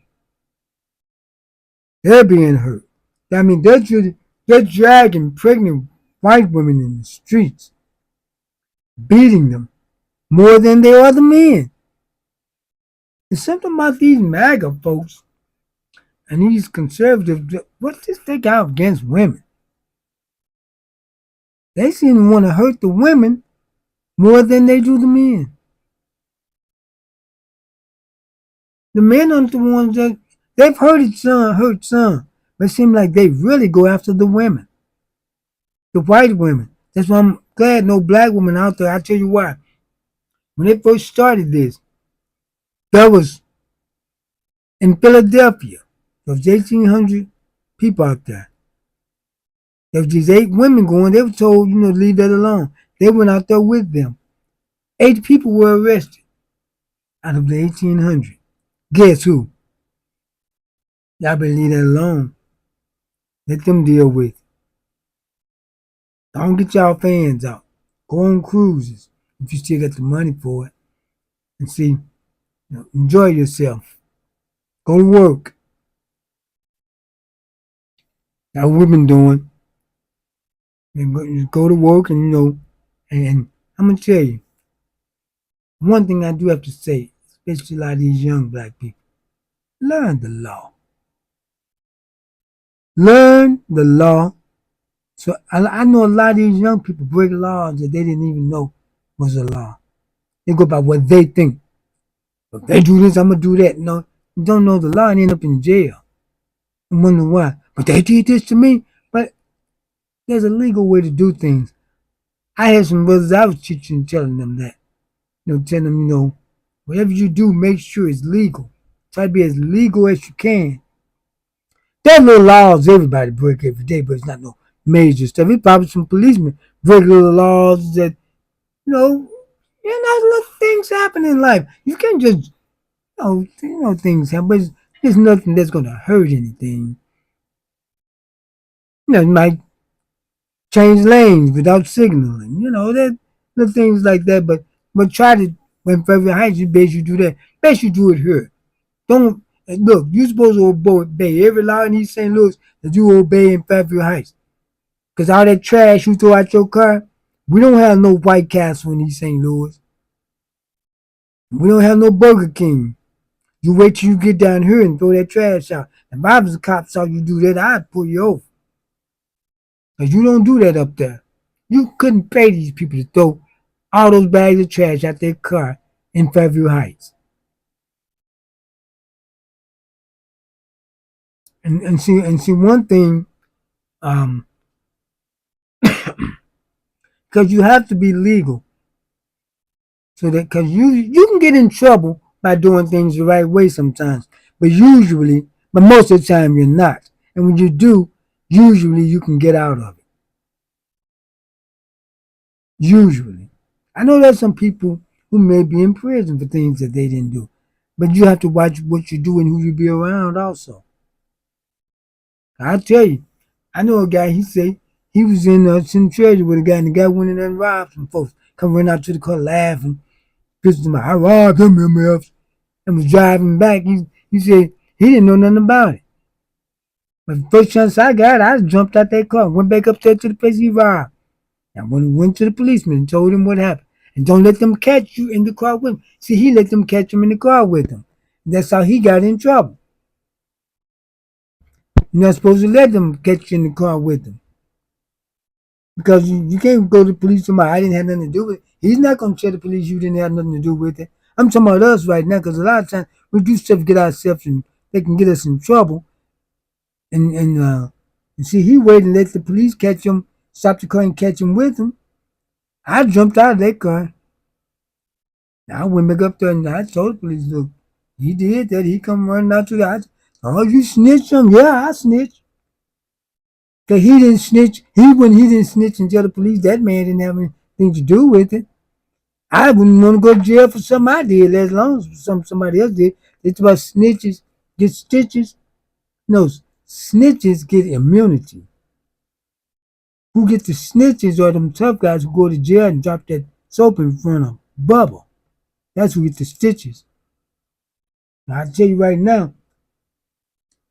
They're being hurt. I mean, they're dragging pregnant white women in the streets, beating them more than they are the men. It's something about these MAGA folks and these conservatives. What's this they got against women? They seem to want to hurt the women more than they do the men. The men aren't the ones that they've hurt some, but it seems like they really go after the women, the white women. That's why I'm glad no black women out there. I tell you why. When they first started this, there was in Philadelphia, there was 1,800 people out there. There was these 8 women going. They were told, leave that alone. They went out there with them. 8 people were arrested out of the 1,800. Guess who? Y'all better leave that alone. Let them deal with it. Don't get y'all fans out. Go on cruises if you still got the money for it. And see, enjoy yourself. Go to work. That's what we've been doing. And go to work and and I'm gonna tell you, one thing I do have to say, especially a lot of these young black people, learn the law. Learn the law. So I know a lot of these young people break laws that they didn't even know was a law. They go by what they think. If they do this, I'm gonna do that. No, you don't know the law and end up in jail. I wonder why. But they did this to me. But there's a legal way to do things. I had some brothers I was teaching, telling them that. Telling them, whatever you do, make sure it's legal. Try to be as legal as you can. There are little laws everybody break every day, but it's not no major stuff. It's probably some policemen break little laws that, little things happen in life. You can't just, things happen, but there's nothing that's going to hurt anything. You might change lanes without signaling. That little things like that. But try to, when Fairview Heights, you best you do that. Best you do it here. Don't look. You're supposed to obey every law in East St. Louis that you obey in Fairview Heights. Cause all that trash you throw out your car, we don't have no White Castle in East St. Louis. We don't have no Burger King. You wait till you get down here and throw that trash out. If I was a cop saw you do that, I'd pull you over. Because you don't do that up there. You couldn't pay these people to throw all those bags of trash out their car in Fairview Heights. And see one thing, because you have to be legal. So that, because you can get in trouble by doing things the right way sometimes. But most of the time you're not. And when you do, usually you can get out of it. Usually. I know there's some people who may be in prison for things that they didn't do. But you have to watch what you do and who you be around also. I'll tell you, I know a guy, he said he was in some treasure with a guy, and the guy went in there and robbed some folks. Come run out to the car laughing. Pissed him out. I robbed him, and was driving back. He said he didn't know nothing about it. But the first chance I got, I jumped out that car, went back upstairs to the place he robbed. And when he went to the policeman and told him what happened, and don't let them catch you in the car with him. See, he let them catch him in the car with him. And that's how he got in trouble. You're not supposed to let them catch you in the car with them. Because you can't go to the police and say, I didn't have nothing to do with it. He's not going to tell the police you didn't have nothing to do with it. I'm talking about us right now, because a lot of times we do stuff to get ourselves and they can get us in trouble. And see, he waited and let the police catch him, stop the car and catch him with him. I jumped out of that car. I went back up there and I told the police, look, he did that. He come running out to the house. Oh, you snitched him? Yeah, I snitched. Cause he didn't snitch. When he didn't snitch and tell the police, that man didn't have anything to do with it. I wouldn't want to go to jail for something I did, as long as somebody else did. It's about snitches get stitches. No, snitches get immunity. Who get the snitches are them tough guys who go to jail and drop that soap in front of Bubba. That's who get the stitches. Now, I tell you right now,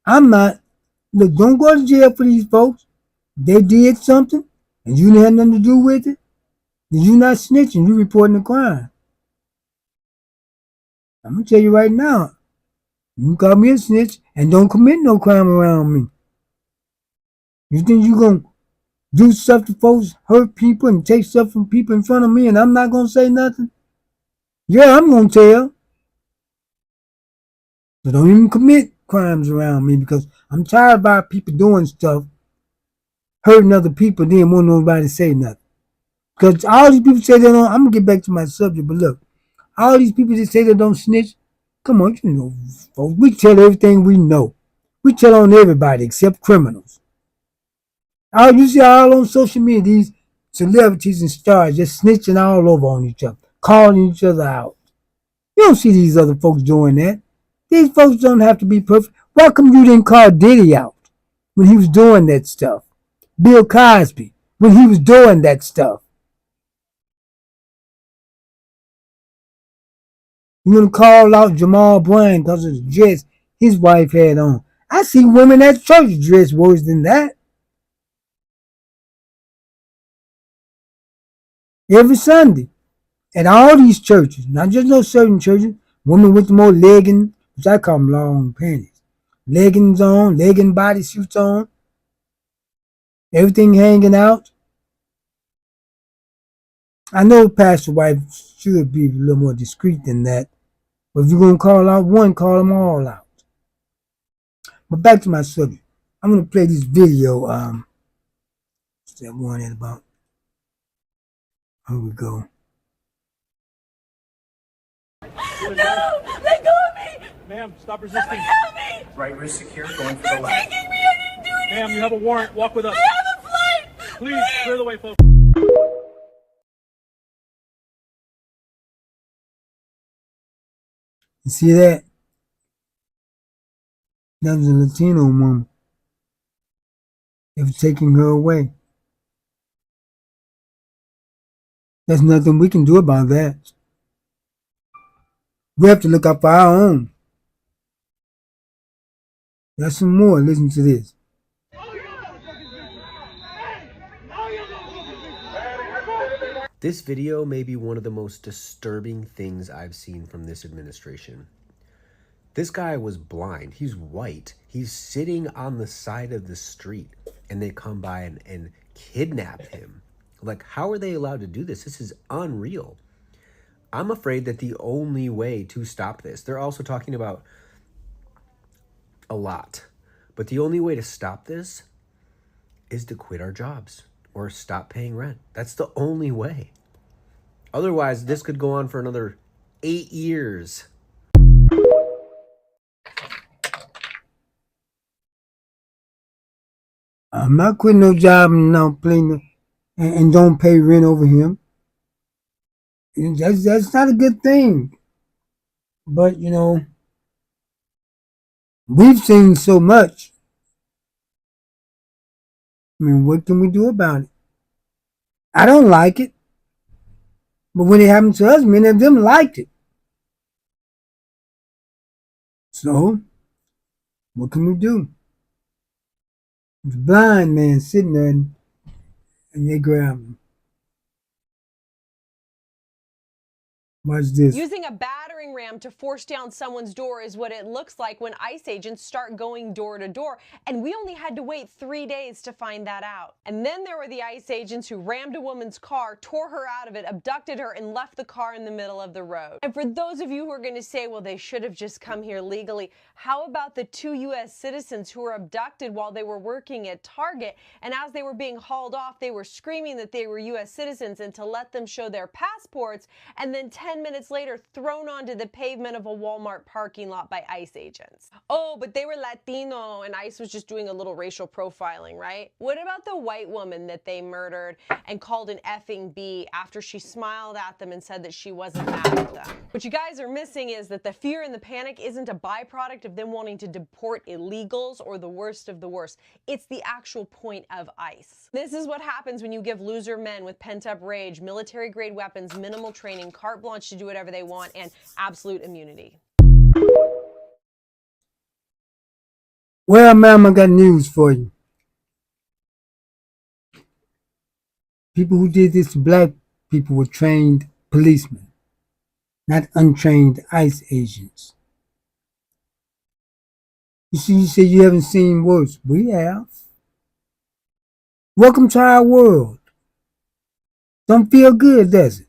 I'm not. Look, don't go to jail for these folks. They did something and you didn't have nothing to do with it. Then you not snitching. You reporting the crime. I'm gonna tell you right now. You can call me a snitch and don't commit no crime around me. You think you gonna do stuff to folks, hurt people, and take stuff from people in front of me, and I'm not gonna say nothing? Yeah, I'm gonna tell. So don't even commit crimes around me, because I'm tired about people doing stuff, hurting other people, then won't nobody say nothing. Because all these people say they don't. I'm gonna get back to my subject, but look, all these people that say they don't snitch, come on, you know, folks, we tell everything we know. We tell on everybody except criminals. All you see all on social media, these celebrities and stars just snitching all over on each other, calling each other out. You don't see these other folks doing that. These folks don't have to be perfect. Why come you didn't call Diddy out when he was doing that stuff? Bill Cosby, when he was doing that stuff. You gonna call out Jamal Bryant because of the dress his wife had on. I see women at church dress worse than that. Every Sunday. At all these churches, not just no certain churches, women with more leggings, which I call them long panties. Leggings on, legging bodysuits on, everything hanging out. I know pastor wife should be a little more discreet than that, but if you're going to call out one, call them all out. But back to my subject. I'm going to play this video. What's that one at about? Here we go. No! Let go of me! Ma'am, stop resisting. Somebody help me! Right wrist secure, going for They're the left. taking me! I didn't do anything! Ma'am, you have a warrant. Walk with us. I have a flight! Please, clear the way, folks. You see that? That was a Latino woman. They were taking her away. There's nothing we can do about that. We have to look out for our own. There's some more. Listen to this. This video may be one of the most disturbing things I've seen from this administration. This guy was blind. He's white. He's sitting on the side of the street, and they come by and kidnap him. Like, how are they allowed to do this? This is unreal. I'm afraid that the only way to stop this, they're also talking about a lot, but the only way to stop this is to quit our jobs or stop paying rent. That's the only way. Otherwise, this could go on for another 8 years. I'm not quitting no job and not playing and don't pay rent over him. That's not a good thing. But you know, we've seen so much. I mean, what can we do about it? I don't like it. But when it happened to us, many of them liked it. So, what can we do? The blind man sitting there and they grab him. Watch this. Using a battering ram to force down someone's door is what it looks like when ICE agents start going door to door. And we only had to wait 3 days to find that out. And then there were the ICE agents who rammed a woman's car, tore her out of it, abducted her, and left the car in the middle of the road. And for those of you who are going to say, well, they should have just come here legally, how about the 2 U.S. citizens who were abducted while they were working at Target? And as they were being hauled off, they were screaming that they were U.S. citizens and to let them show their passports. And then 10 10 minutes later thrown onto the pavement of a Walmart parking lot by ICE agents. Oh, but they were Latino and ICE was just doing a little racial profiling, right? What about the white woman that they murdered and called an effing B after she smiled at them and said that she wasn't mad at them? What you guys are missing is that the fear and the panic isn't a byproduct of them wanting to deport illegals or the worst of the worst. It's the actual point of ICE. This is what happens when you give loser men with pent-up rage, military-grade weapons, minimal training, carte blanche to do whatever they want, and absolute immunity. Well, ma'am, I got news for you. People who did this to black people were trained policemen, not untrained ICE agents. You see, you say you haven't seen worse. We have. Welcome to our world. Don't feel good, does it?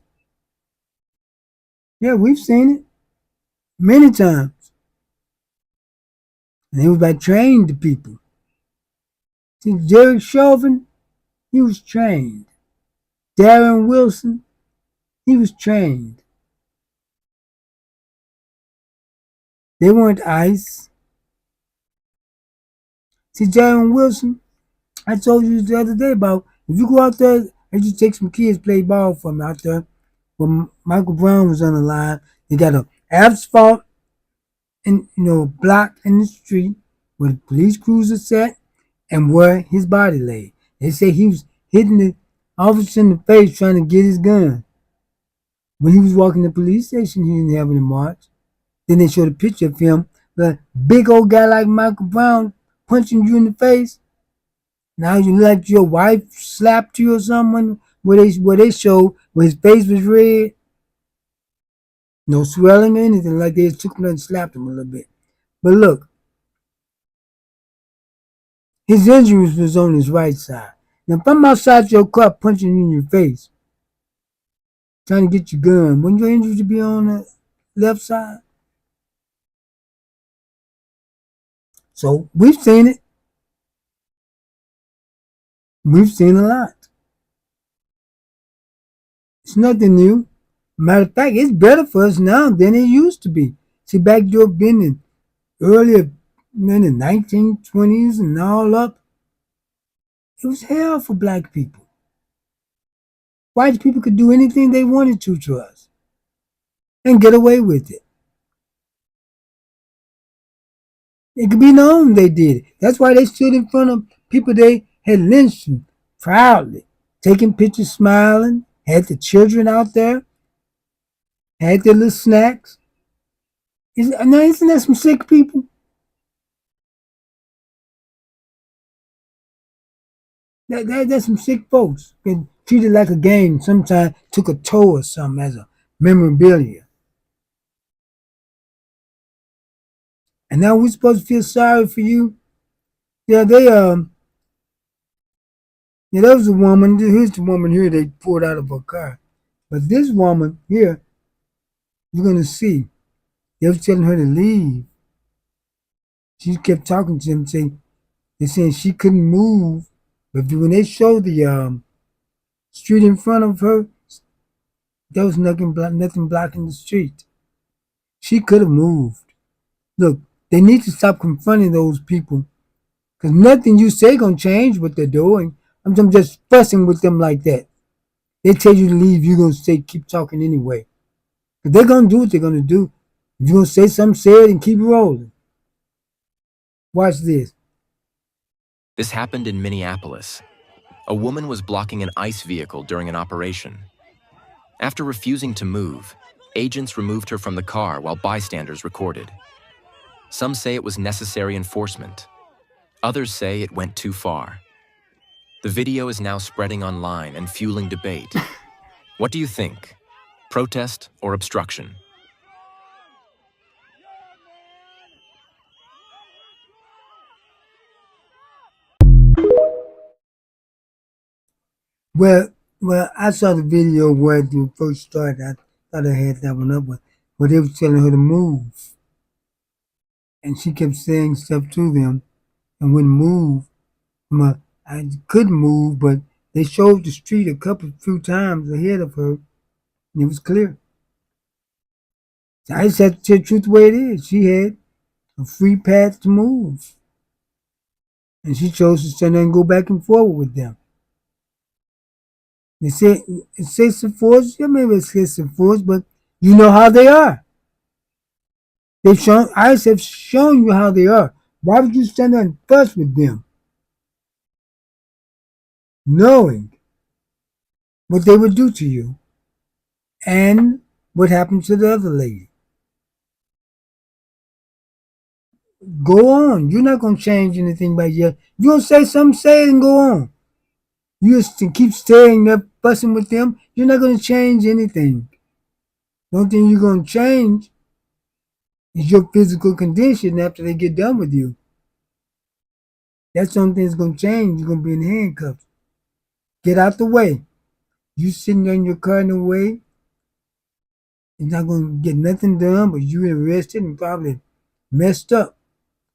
Yeah, we've seen it many times. And it was by trained people. See, Jerry Chauvin, he was trained. Darren Wilson, he was trained. They weren't ICE. See, Darren Wilson, I told you the other day about if you go out there and you take some kids play ball for me out there when Michael Brown was on the line, they got a asphalt and block in the street where the police cruiser sat and where his body lay. They say he was hitting the officer in the face trying to get his gun. When he was walking the police station, he didn't have any marks. Then they showed a picture of him, the big old guy like Michael Brown punching you in the face. Now you like your wife slapped you or something where they showed where his face was red. No swelling or anything, like they took him and slapped him a little bit. But look, his injuries was on his right side. Now if I'm outside your car punching you in your face, trying to get your gun, wouldn't your injuries be on the left side? So we've seen it. We've seen a lot. It's nothing new. Matter of fact, it's better for us now than it used to be. See, back then in earlier in the 1920s and all up, it was hell for black people. White people could do anything they wanted to us and get away with it. It could be known they did it. That's why they stood in front of people they had lynched them proudly, taking pictures, smiling, had the children out there, had their little snacks. Isn't that some sick people? That's some sick folks. Been treated like a game. Sometimes took a toe or something as a memorabilia. And now we're supposed to feel sorry for you. Yeah, there was a woman. Here's the woman here they pulled out of her car. But this woman here, you're gonna see, they was telling her to leave. She kept talking to them, they're saying she couldn't move. But when they showed the street in front of her, there was nothing blocking the street. She could have moved. Look, they need to stop confronting those people, because nothing you say gonna change what they're doing. I'm just fussing with them like that. They tell you to leave, you're gonna keep talking anyway. But they're gonna do what they're gonna do. If you're gonna say something, say it and keep rolling. Watch this. This happened in Minneapolis. A woman was blocking an ICE vehicle during an operation. After refusing to move, agents removed her from the car while bystanders recorded. Some say it was necessary enforcement. Others say it went too far. The video is now spreading online and fueling debate. What do you think? Protest or obstruction? Well, I saw the video where it first started. I thought I had that one up, but they was telling her to move. And she kept saying stuff to them and wouldn't move. I couldn't move, but they showed the street a few times ahead of her, and it was clear. So I just have to tell the truth the way it is. She had a free path to move. And she chose to stand there and go back and forward with them. They say excessive yeah, maybe excessive force, but you know how they are. ICE have shown you how they are. Why would you stand there and fuss with them? Knowing what they would do to you and what happened to the other lady. Go on. You're not going to change anything by yet. If you don't say something, say it and go on. You just keep staying there fussing with them, you're not going to change anything. The only thing you're going to change is your physical condition after they get done with you. That's the only thing that's going to change. You're going to be in handcuffs. Get out the way. You sitting there in your car in the way, you're not going to get nothing done, but you arrested and probably messed up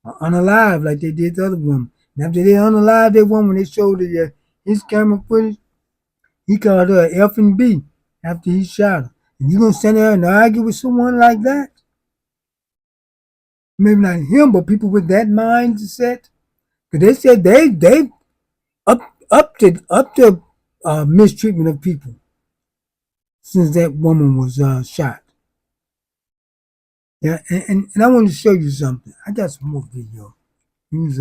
or unalive like they did the other woman. And after they unalive that woman, they showed his camera footage. He called her F and B after he shot her. And you going to stand there and argue with someone like that? Maybe not him, but people with that mindset. Because they said they up to mistreatment of people since that woman was shot. Yeah, and I want to show you something. I got some more video. Here's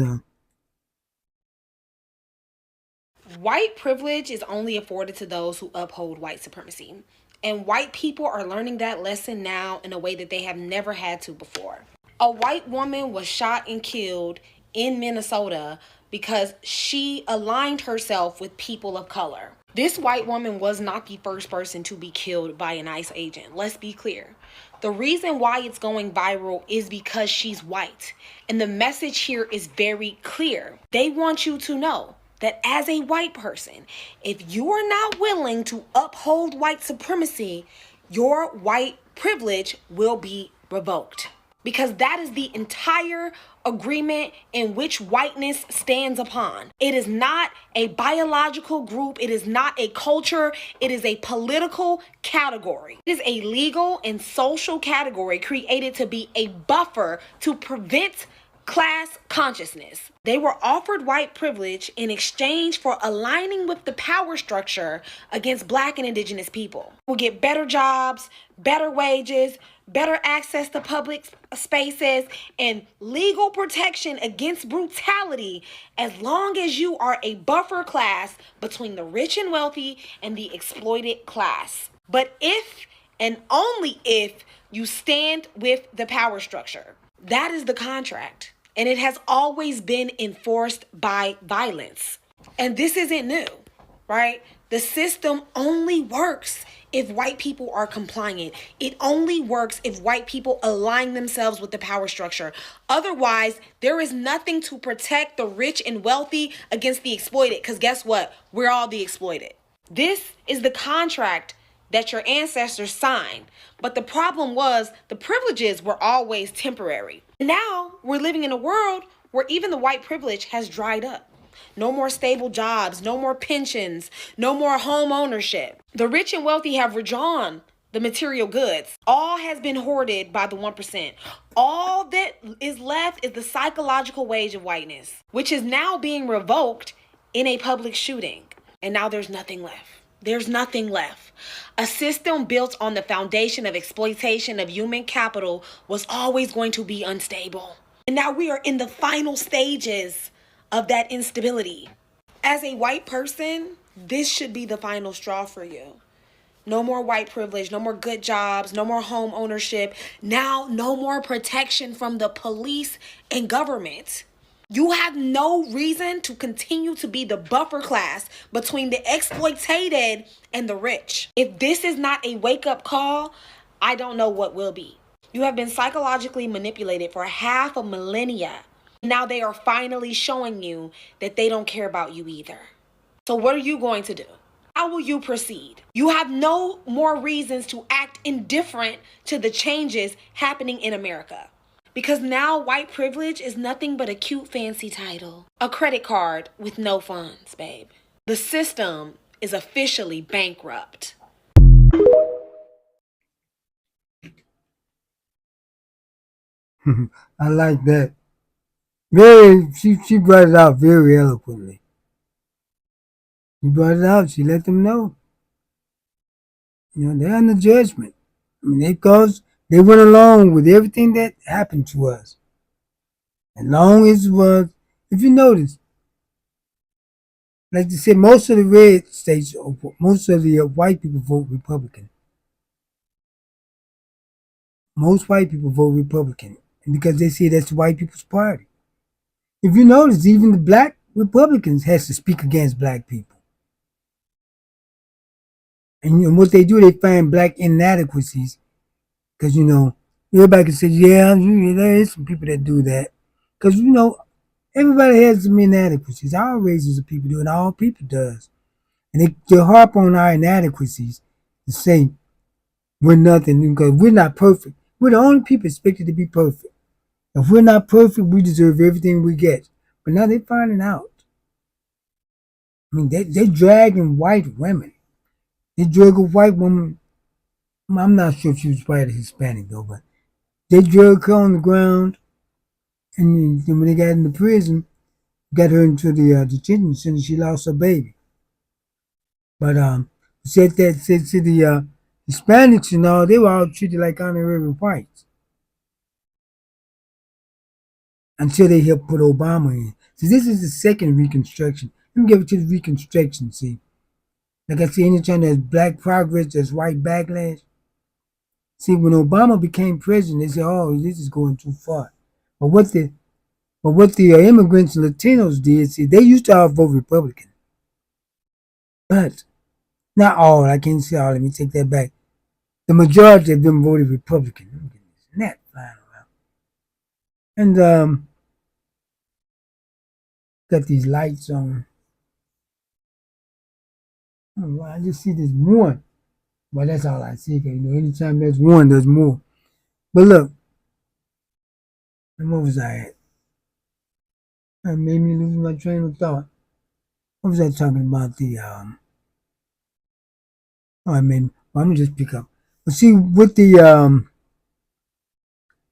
White privilege is only afforded to those who uphold white supremacy. And white people are learning that lesson now in a way that they have never had to before. A white woman was shot and killed in Minnesota because she aligned herself with people of color. This white woman was not the first person to be killed by an ICE agent. Let's be clear. The reason why it's going viral is because she's white. And the message here is very clear. They want you to know that as a white person, if you are not willing to uphold white supremacy, your white privilege will be revoked. Because that is the entire agreement in which whiteness stands upon. It is not a biological group. It is not a culture. It is a political category. It is a legal and social category created to be a buffer to prevent class consciousness. They were offered white privilege in exchange for aligning with the power structure against Black and Indigenous people. We'll get better jobs, better wages, better access to public spaces, and legal protection against brutality as long as you are a buffer class between the rich and wealthy and the exploited class. But if and only if you stand with the power structure. That is the contract. And it has always been enforced by violence. And this isn't new, right? The system only works if white people are compliant. It only works if white people align themselves with the power structure. Otherwise, there is nothing to protect the rich and wealthy against the exploited. Because guess what? We're all the exploited. This is the contract that your ancestors signed. But the problem was the privileges were always temporary. Now we're living in a world where even the white privilege has dried up. No more stable jobs, no more pensions, no more home ownership. The rich and wealthy have withdrawn the material goods. All has been hoarded by the 1%. All that is left is the psychological wage of whiteness, which is now being revoked in a public shooting. And now there's nothing left. There's nothing left. A system built on the foundation of exploitation of human capital was always going to be unstable. And now we are in the final stages of that instability. As a white person, this should be the final straw for you. No more white privilege, no more good jobs, no more home ownership. Now, no more protection from the police and government. You have no reason to continue to be the buffer class between the exploited and the rich. If this is not a wake-up call, I don't know what will be. You have been psychologically manipulated for half a millennia. Now they are finally showing you that they don't care about you either. So what are you going to do? How will you proceed? You have no more reasons to act indifferent to the changes happening in America. Because now white privilege is nothing but a cute fancy title. A credit card with no funds, babe. The system is officially bankrupt. I like that. Very, she brought it out very eloquently. She brought it out. She let them know. They're under judgment. I mean, they went along with everything that happened to us. As long as it was, if you notice, like they said, most of the red states, most of the white people vote Republican. Most white people vote Republican because they say that's the white people's party. If you notice, even the black Republicans has to speak against black people. And what they do, they find black inadequacies. Because, everybody can say, yeah, there is some people that do that. Because, everybody has some inadequacies. All races of people do, and all people does. And they harp on our inadequacies to say we're nothing because we're not perfect. We're the only people expected to be perfect. If we're not perfect, we deserve everything we get. But now they're finding out. I mean, they're dragging white women. They drug a white woman. I'm not sure if she was white or Hispanic, though, but they drug her on the ground. And then when they got into prison, got her into the detention center, she lost her baby. But said the Hispanics and all, they were all treated like honorary whites until they helped put Obama in. So this is the second Reconstruction. Let me give it to the Reconstruction. See, like I said, anytime there's black progress, there's white backlash. See, when Obama became president, they said, "Oh, this is going too far." But what the immigrants and Latinos did, see, they used to all vote Republican, but not all. I can't say all. Let me take that back. The majority of them voted Republican. Let me get this net flying around. And got these lights on. Oh, I just see this one. Well, that's all I see. Cause, anytime there's one, there's more. But look, what was I at? That made me lose my train of thought. What was I talking about? I mean, well, I'm gonna just pick up. But see, with the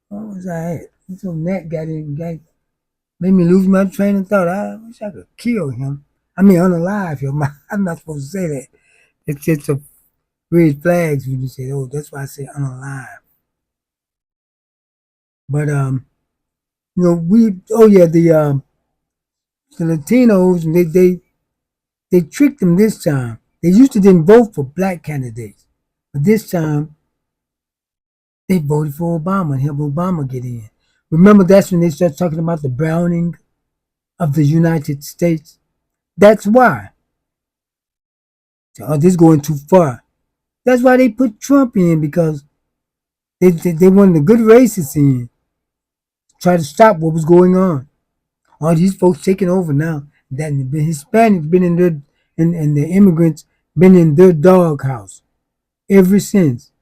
what was I at? So Nat made me lose my train of thought. I wish I could kill him. I mean, unalive him. I'm not supposed to say that. It's just a red flags when you say, "Oh, that's why I say unalive." But the Latinos, they tricked them this time. They used to didn't vote for black candidates, but this time they voted for Obama and helped Obama get in. Remember, that's when they started talking about the browning of the United States. That's why. Oh, this is going too far. That's why they put Trump in because they wanted the good racists in, try to stop what was going on. All these folks taking over now. That the Hispanics been in their and the immigrants been in their doghouse ever since.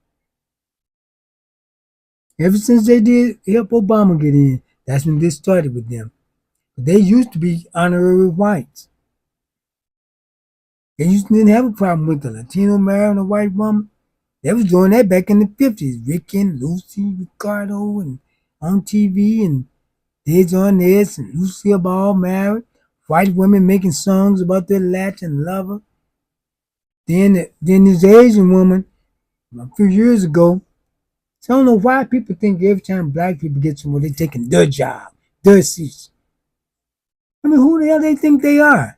Ever since they did help Obama get in, that's when this started with them. But they used to be honorary whites. They used to didn't have a problem with the Latino marrying a white woman. They was doing that back in the 50s. Rick and Lucy Ricardo and on TV and Diz on this and Lucille Ball married. White women making songs about their Latin lover. Then this Asian woman a few years ago. So I don't know why people think every time black people get somewhere, they're taking their job, their seats. I mean, who the hell they think they are?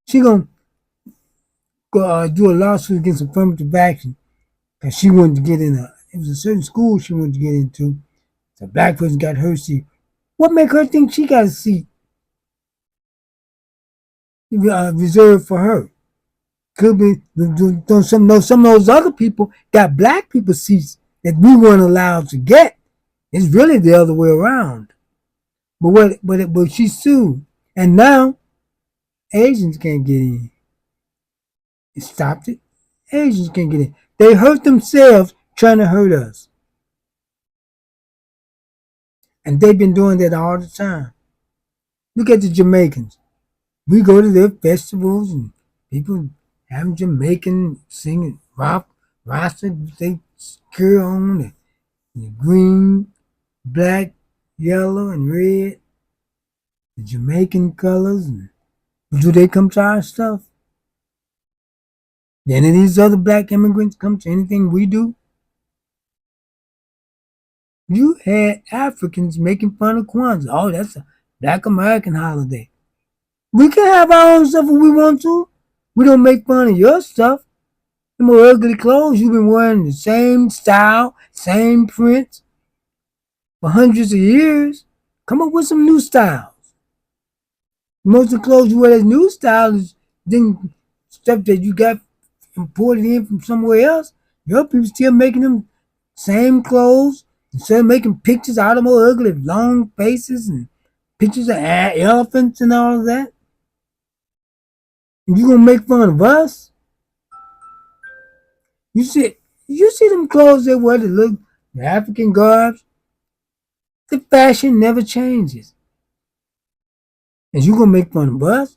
She gonna do a lawsuit against affirmative action because she wanted to get in it was a certain school she wanted to get into. So a black person got her seat. What make her think she got a seat reserved for her? Could be some of those other people got black people seats that we weren't allowed to get. It's really the other way around. But she sued, and now Asians can't get in. It stopped it. Asians can't get in. They hurt themselves trying to hurt us, and they've been doing that all the time. Look at the Jamaicans. We go to their festivals and people having Jamaican singing rock, rasta, they skirt on the green black, yellow, and red, the Jamaican colors, and do they come to our stuff? Do any of these other black immigrants come to anything we do? You had Africans making fun of Kwanzaa. Oh, that's a black American holiday. We can have our own stuff if we want to. We don't make fun of your stuff. Them ugly clothes you've been wearing, the same style, same prints for hundreds of years. Come up with some new styles. Most of the clothes you wear as new style is then stuff that you got imported in from somewhere else. Your people still making them same clothes, instead of making pictures out of more ugly, long faces and pictures of elephants and all of that. And you gonna make fun of us? You see them clothes they wear that look the African garbs? The fashion never changes. And you gonna make fun of us?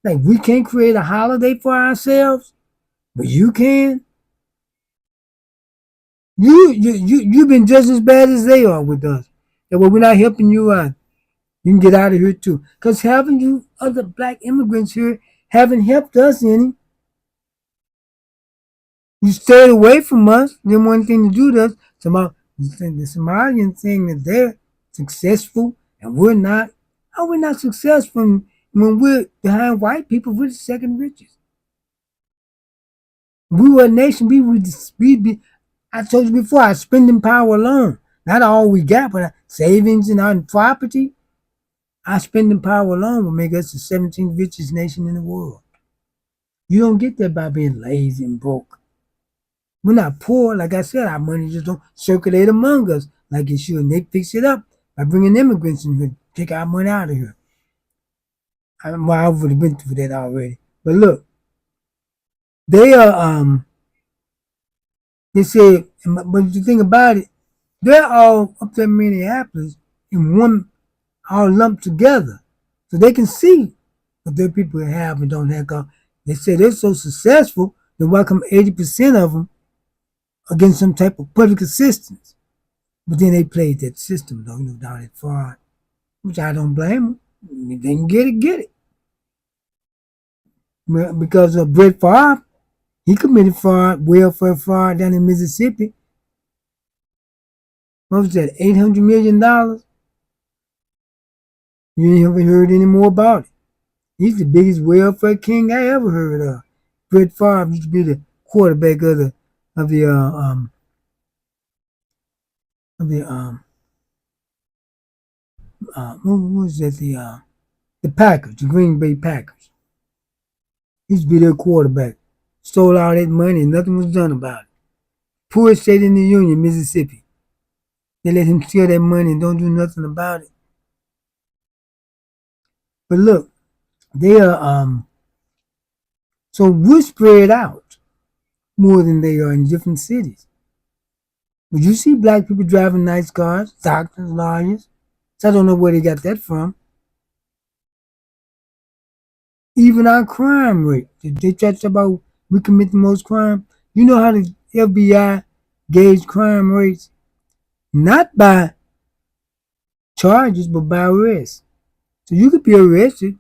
Like we can't create a holiday for ourselves, but you can? You've been just as bad as they are with us. And when we're not helping you out, you can get out of here too. Because having you other black immigrants here haven't helped us any. You stayed away from us, didn't want anything to do with us. The Somalian saying that they're successful and we're not. How are we not successful when we're behind white people? We're the second richest. We were a nation, I told you before, our spending power alone, not all we got, but our savings and our property, our spending power alone will make us the 17th richest nation in the world. You don't get that by being lazy and broke. We're not poor. Like I said, our money just don't circulate among us like it should. And they fix it up by bringing immigrants in here, take our money out of here. I would have been through that already. But look, they are, they said, but the thing about it, they're all up there in Minneapolis in one, all lumped together. So they can see what their people have and don't have. They say they're so successful, then why come 80% of them against some type of public assistance? But then they played that system, though, down at fraud, which I don't blame them. If they can get it, get it. Because of Brett Favre, he committed fraud, welfare fraud down in Mississippi. What was that, $800 million? You haven't heard any more about it. He's the biggest welfare king I ever heard of. Brett Favre used to be the quarterback of the what was that, the Packers, the Green Bay Packers. He used to be their quarterback. Stole all that money and nothing was done about it. Poorest state in the Union, Mississippi. They let him steal that money and don't do nothing about it. But look, they are so we're spread out more than they are in different cities. But you see black people driving nice cars, doctors, lawyers. So I don't know where they got that from. Even our crime rate. They talk about we commit the most crime. You know how the FBI gauge crime rates? Not by charges, but by arrest. So you could be arrested.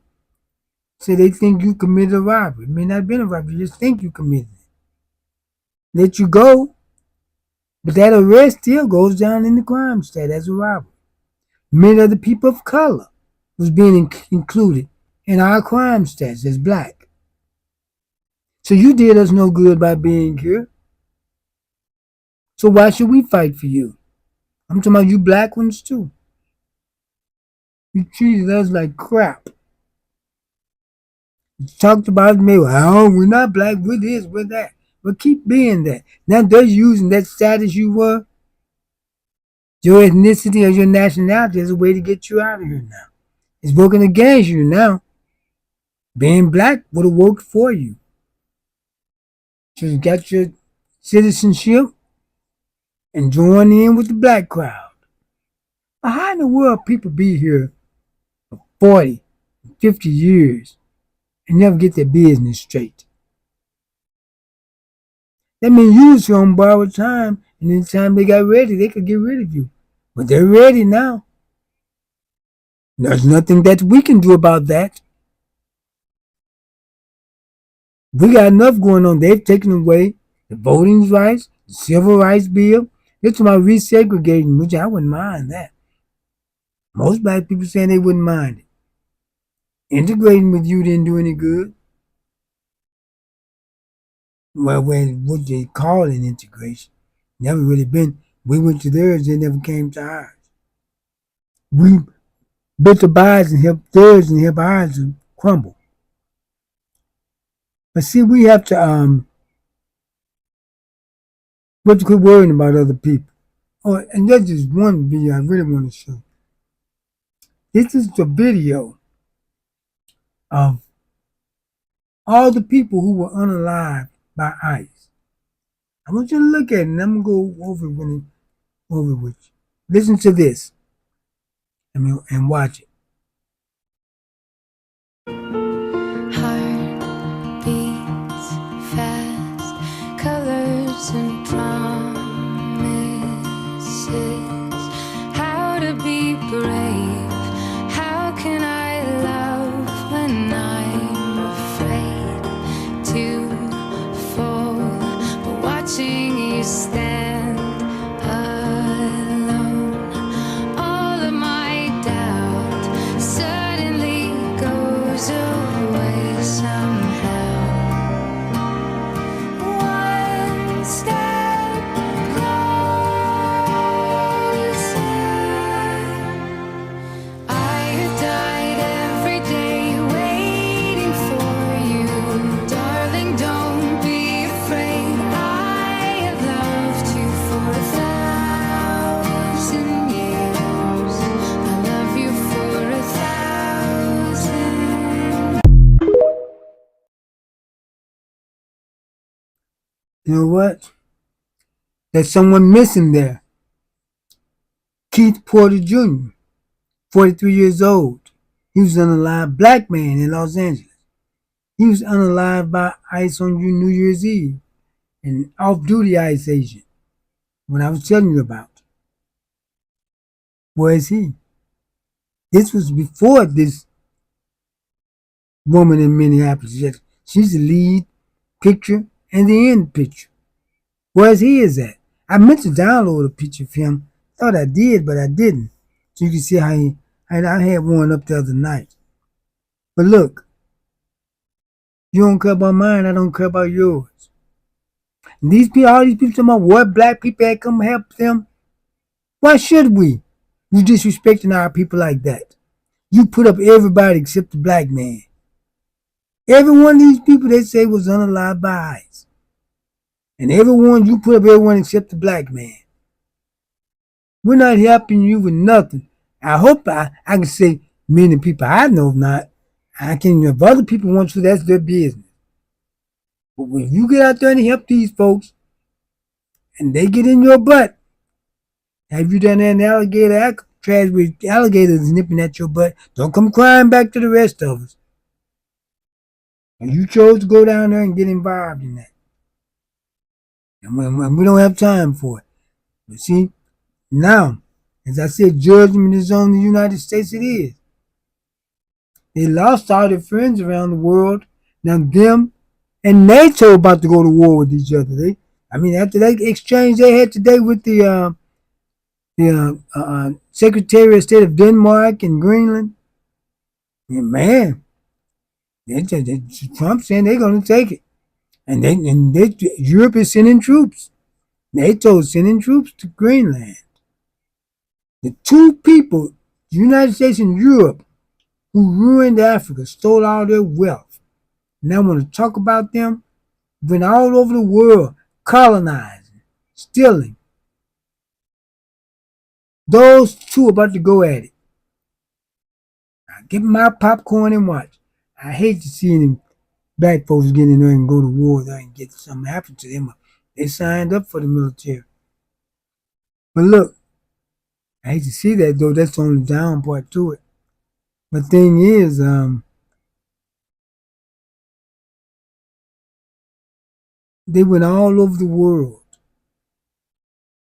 So they think you committed a robbery. It may not have been a robbery. You just think you committed it. Let you go. But that arrest still goes down in the crime stat as a robbery. Many of the people of color was being included in our crime stats as black. So you did us no good by being here. So why should we fight for you? I'm talking about you black ones too. You treated us like crap. You talked about me, oh, we're not black, we're this, we're that. But keep being that. Now they're using that status you were, your ethnicity or your nationality as a way to get you out of here now. It's working against you now. Being black would have worked for you. So you got your citizenship and join in with the black crowd. How in the world people be here for 40, 50 years and never get their business straight? That means you was here on borrowed time, and in the time they got ready, they could get rid of you. But they're ready now. There's nothing that we can do about that. We got enough going on. They've taken away the voting rights, the civil rights bill. This is my resegregating, which I wouldn't mind that. Most black people saying they wouldn't mind it. Integrating with you didn't do any good. Well, when what they call an integration, never really been. We went to theirs, they never came to ours. We built the bars and helped theirs and helped ours to crumble. But see, we have to what to quit worrying about other people. Oh, and that's just one video I really want to show. This is the video of all the people who were unalived by ICE. I want you to look at it, and I'm gonna go over with you. Listen to this, and watch it. Heart beats fast, colors and promises. How to be brave? How can I love when I'm afraid to fall? But watching you stand alone, all of my doubt suddenly goes away somehow. One step closer. I have died every day waiting for you. Darling, don't be afraid. I have loved you for 1,000 years. I love you for 1,000. You know what? There's someone missing there. Keith Porter Jr., 43 years old. He was an unalived black man in Los Angeles. He was unalived by ICE on New Year's Eve, an off-duty ICE agent. When I was telling you about, where is he? This was before this woman in Minneapolis. She's the lead picture and the end picture. Where's he is at? I meant to download a picture of him. Thought I did, but I didn't. So you can see how I had one up the other night. But look, you don't care about mine, I don't care about yours. And these people, all these people talking about what black people had come help them. Why should we? You disrespecting our people like that. You put up everybody except the black man. Every one of these people they say was unalived by ICE. And everyone, you put up everyone except the black man. We're not helping you with nothing. I hope I can say many people I know not. I can, if other people want to, that's their business. But when you get out there and help these folks, and they get in your butt, have you done an alligator trash with alligators nipping at your butt? Don't come crying back to the rest of us. And you chose to go down there and get involved in that. And when we don't have time for it. But see, now, as I said, judgment is on the United States. It is. They lost all their friends around the world. Now them and NATO about to go to war with each other. After that exchange they had today with the Secretary of State of Denmark and Greenland, man, Trump saying they're going to take it, and Europe is sending troops. NATO is sending troops to Greenland. The two people, the United States and Europe, who ruined Africa, stole all their wealth. Now I want to talk about them. Been all over the world, colonizing, stealing. Those two about to go at it. I get my popcorn and watch. I hate to see any black folks get in there and go to war there and get something happen to them. They signed up for the military. But look, I hate to see that though. That's the only down part to it. But thing is, they went all over the world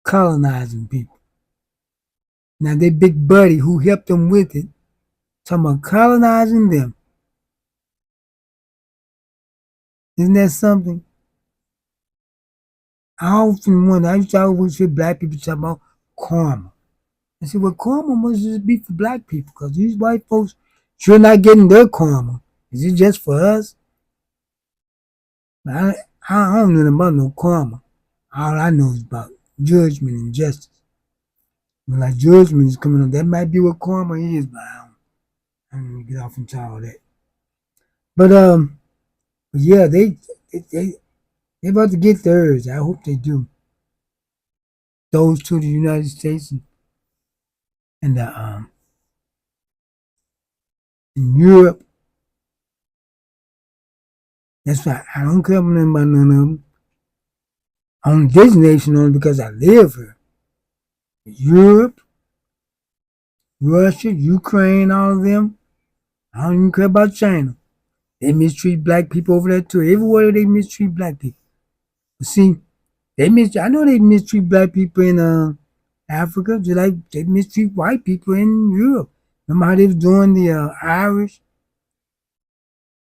colonizing people. Now their big buddy who helped them with it, talking about colonizing them. Isn't that something? I often wonder, I used to always hear black people talk about karma. I said, well, karma must just be for black people because these white folks sure not getting their karma. Is it just for us? I don't know about no karma. All I know is about judgment and justice. When like judgment is coming up, that might be what karma is, but I don't want to get off into all that. But yeah, they about to get theirs. I hope they do. Those to the United States and in Europe. That's why I don't care about none of them. On this nation only because I live here. Europe, Russia, Ukraine, all of them. I don't even care about China. They mistreat black people over there too. Everywhere they mistreat black people. But see, I know they mistreat black people in Africa, just like they mistreat white people in Europe. Remember how they was doing the Irish?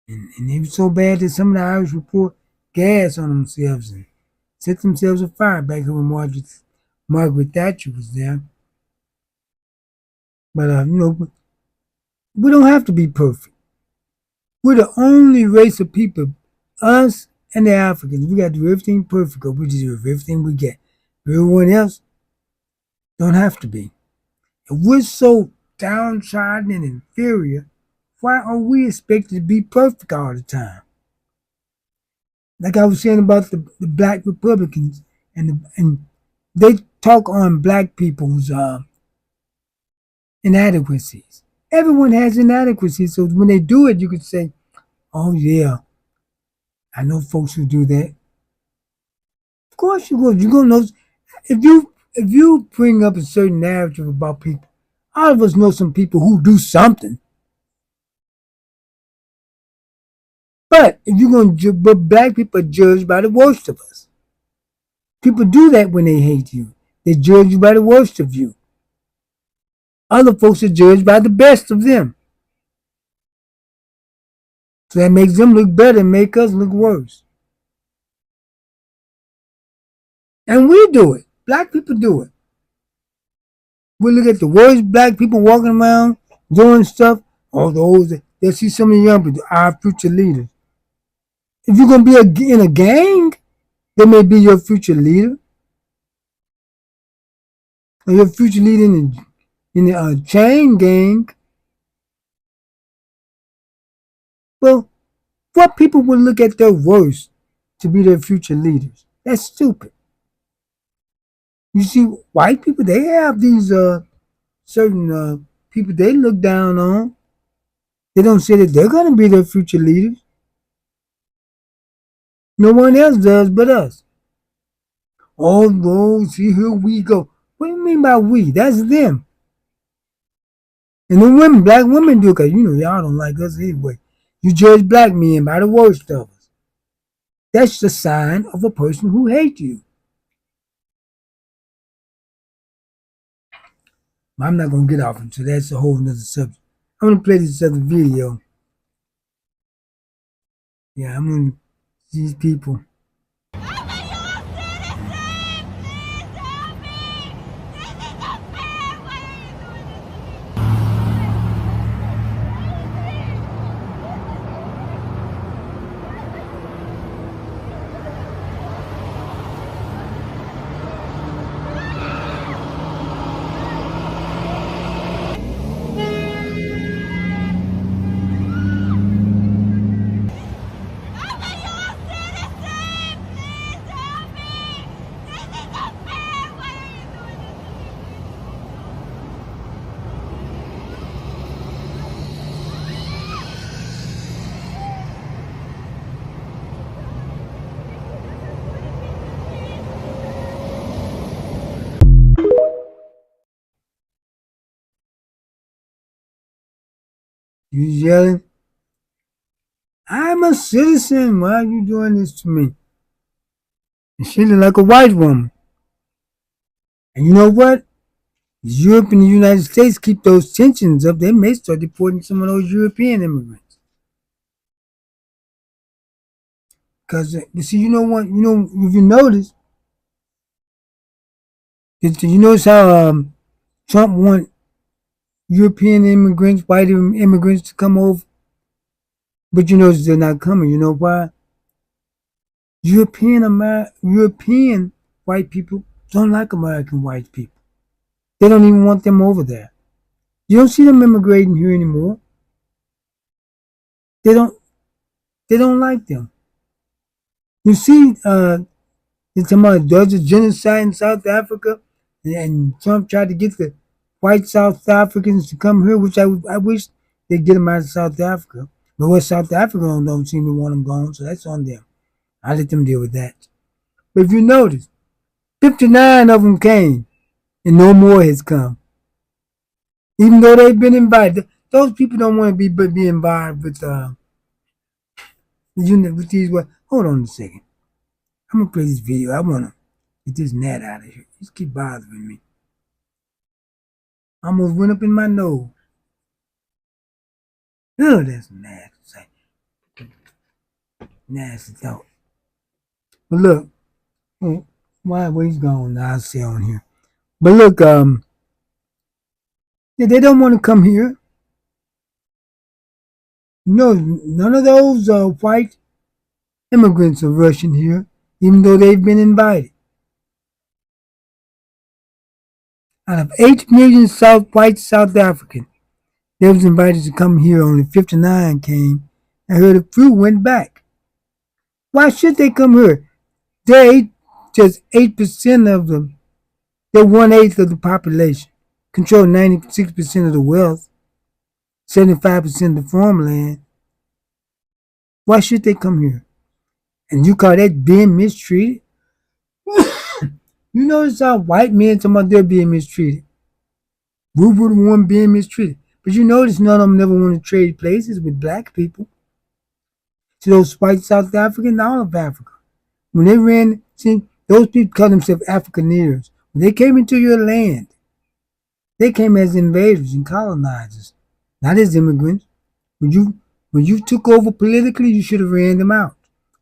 And it was so bad that some of the Irish would pour gas on themselves and set themselves afire back when Margaret Thatcher was there. But we don't have to be perfect. We're the only race of people, us and the Africans. We got to do everything perfect because we deserve everything we get. Everyone else don't have to be. If we're so downtrodden and inferior, why are we expected to be perfect all the time? Like I was saying about the black Republicans, and they talk on black people's inadequacies. Everyone has inadequacies, so when they do it, you could say, "Oh yeah, I know folks who do that." Of course you will. You're gonna know if you bring up a certain narrative about people. All of us know some people who do something. But if you're gonna, but black people are judged by the worst of us. People do that when they hate you. They judge you by the worst of you. Other folks are judged by the best of them. So that makes them look better and make us look worse. And we do it. Black people do it. We look at the worst black people walking around doing stuff. All those they see some of the young people, our future leaders. If you're gonna be in a gang, they may be your future leader. Or your future leader in the chain gang. Well, what people would look at their worst to be their future leaders? That's stupid. You see, white people, they have these certain people they look down on. They don't say that they're going to be their future leaders. No one else does but us. Oh, no, see, here we go. What do you mean by we? That's them. And the women, black women do, because, y'all don't like us anyway. You judge black men by the worst of us. That's the sign of a person who hates you. I'm not going to get off into that's a whole nother subject. I'm going to play this other video. Yeah, I'm going to these people. You yelling, I'm a citizen. Why are you doing this to me? And she look like a white woman. And you know what? Europe and the United States keep those tensions up, they may start deporting some of those European immigrants. Because, you see, you know what, if you notice, you notice how Trump want European immigrants, white immigrants to come over, but you notice they're not coming. You know why? European white people don't like American white people. They don't even want them over there. You don't see them immigrating here anymore. They don't like them. You see, somebody does a genocide in South Africa, and Trump tried to get the white South Africans to come here, which I wish they'd get them out of South Africa. But West South Africa don't seem to want them gone, so that's on them. I let them deal with that. But if you notice, 59 of them came, and no more has come. Even though they've been invited, those people don't want to be involved with with these. Hold on a second. I'm gonna play this video. I wanna get this gnat out of here. Just keep bothering me. Almost went up in my nose. Oh, that's nasty. Nasty thought. But look, why he's gone now? I'll say on here. But look, they don't want to come here. No, none of those white immigrants are rushing here, even though they've been invited. Out of 8 million white South Africans, they was invited to come here. Only 59 came. I heard a few went back. Why should they come here? They just 8% of them. They're 1/8 of the population. Control 96% of the wealth, 75% of the farmland. Why should they come here? And you call that being mistreated? You notice how white men talking about they're being mistreated. We were the one being mistreated. But you notice none of them never want to trade places with black people. To those white South Africans, all of Africa. When they ran, see, those people call themselves Africaneers. When they came into your land, they came as invaders and colonizers, not as immigrants. When you took over politically, you should have ran them out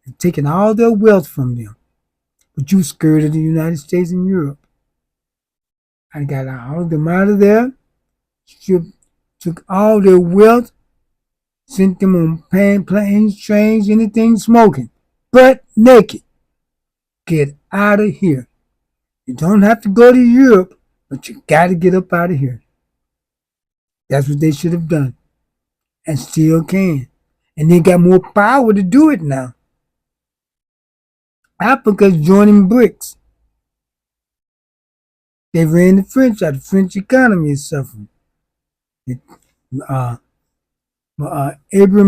and taken all their wealth from them. But you skirted the United States and Europe. I got all of them out of there, took all their wealth, sent them on planes, trains, anything smoking, butt naked. Get out of here. You don't have to go to Europe, but you got to get up out of here. That's what they should have done, and still can. And they got more power to do it now. Africa's joining BRICS. They ran the French out. The French economy is suffering. Abraham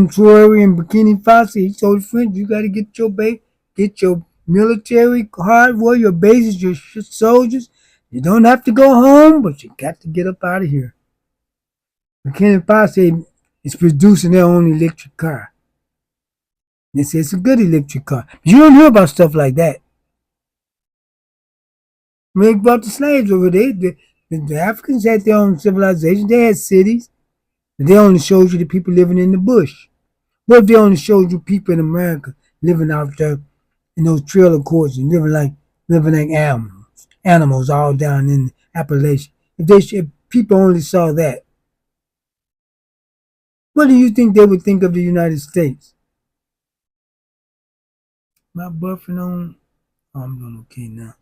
Traore in Burkina Faso, he told the French, you got to get your military hardware, your bases, your soldiers. You don't have to go home, but you got to get up out of here. Burkina Faso is producing their own electric car. They say it's a good electric car. But you don't hear about stuff like that. When they brought the slaves over there, the Africans had their own civilization. They had cities. But they only showed you the people living in the bush. What if they only showed you people in America living out there in those trailer courts and living like animals all down in Appalachia? If people only saw that, what do you think they would think of the United States? My buffing on. Oh, I'm doing okay now.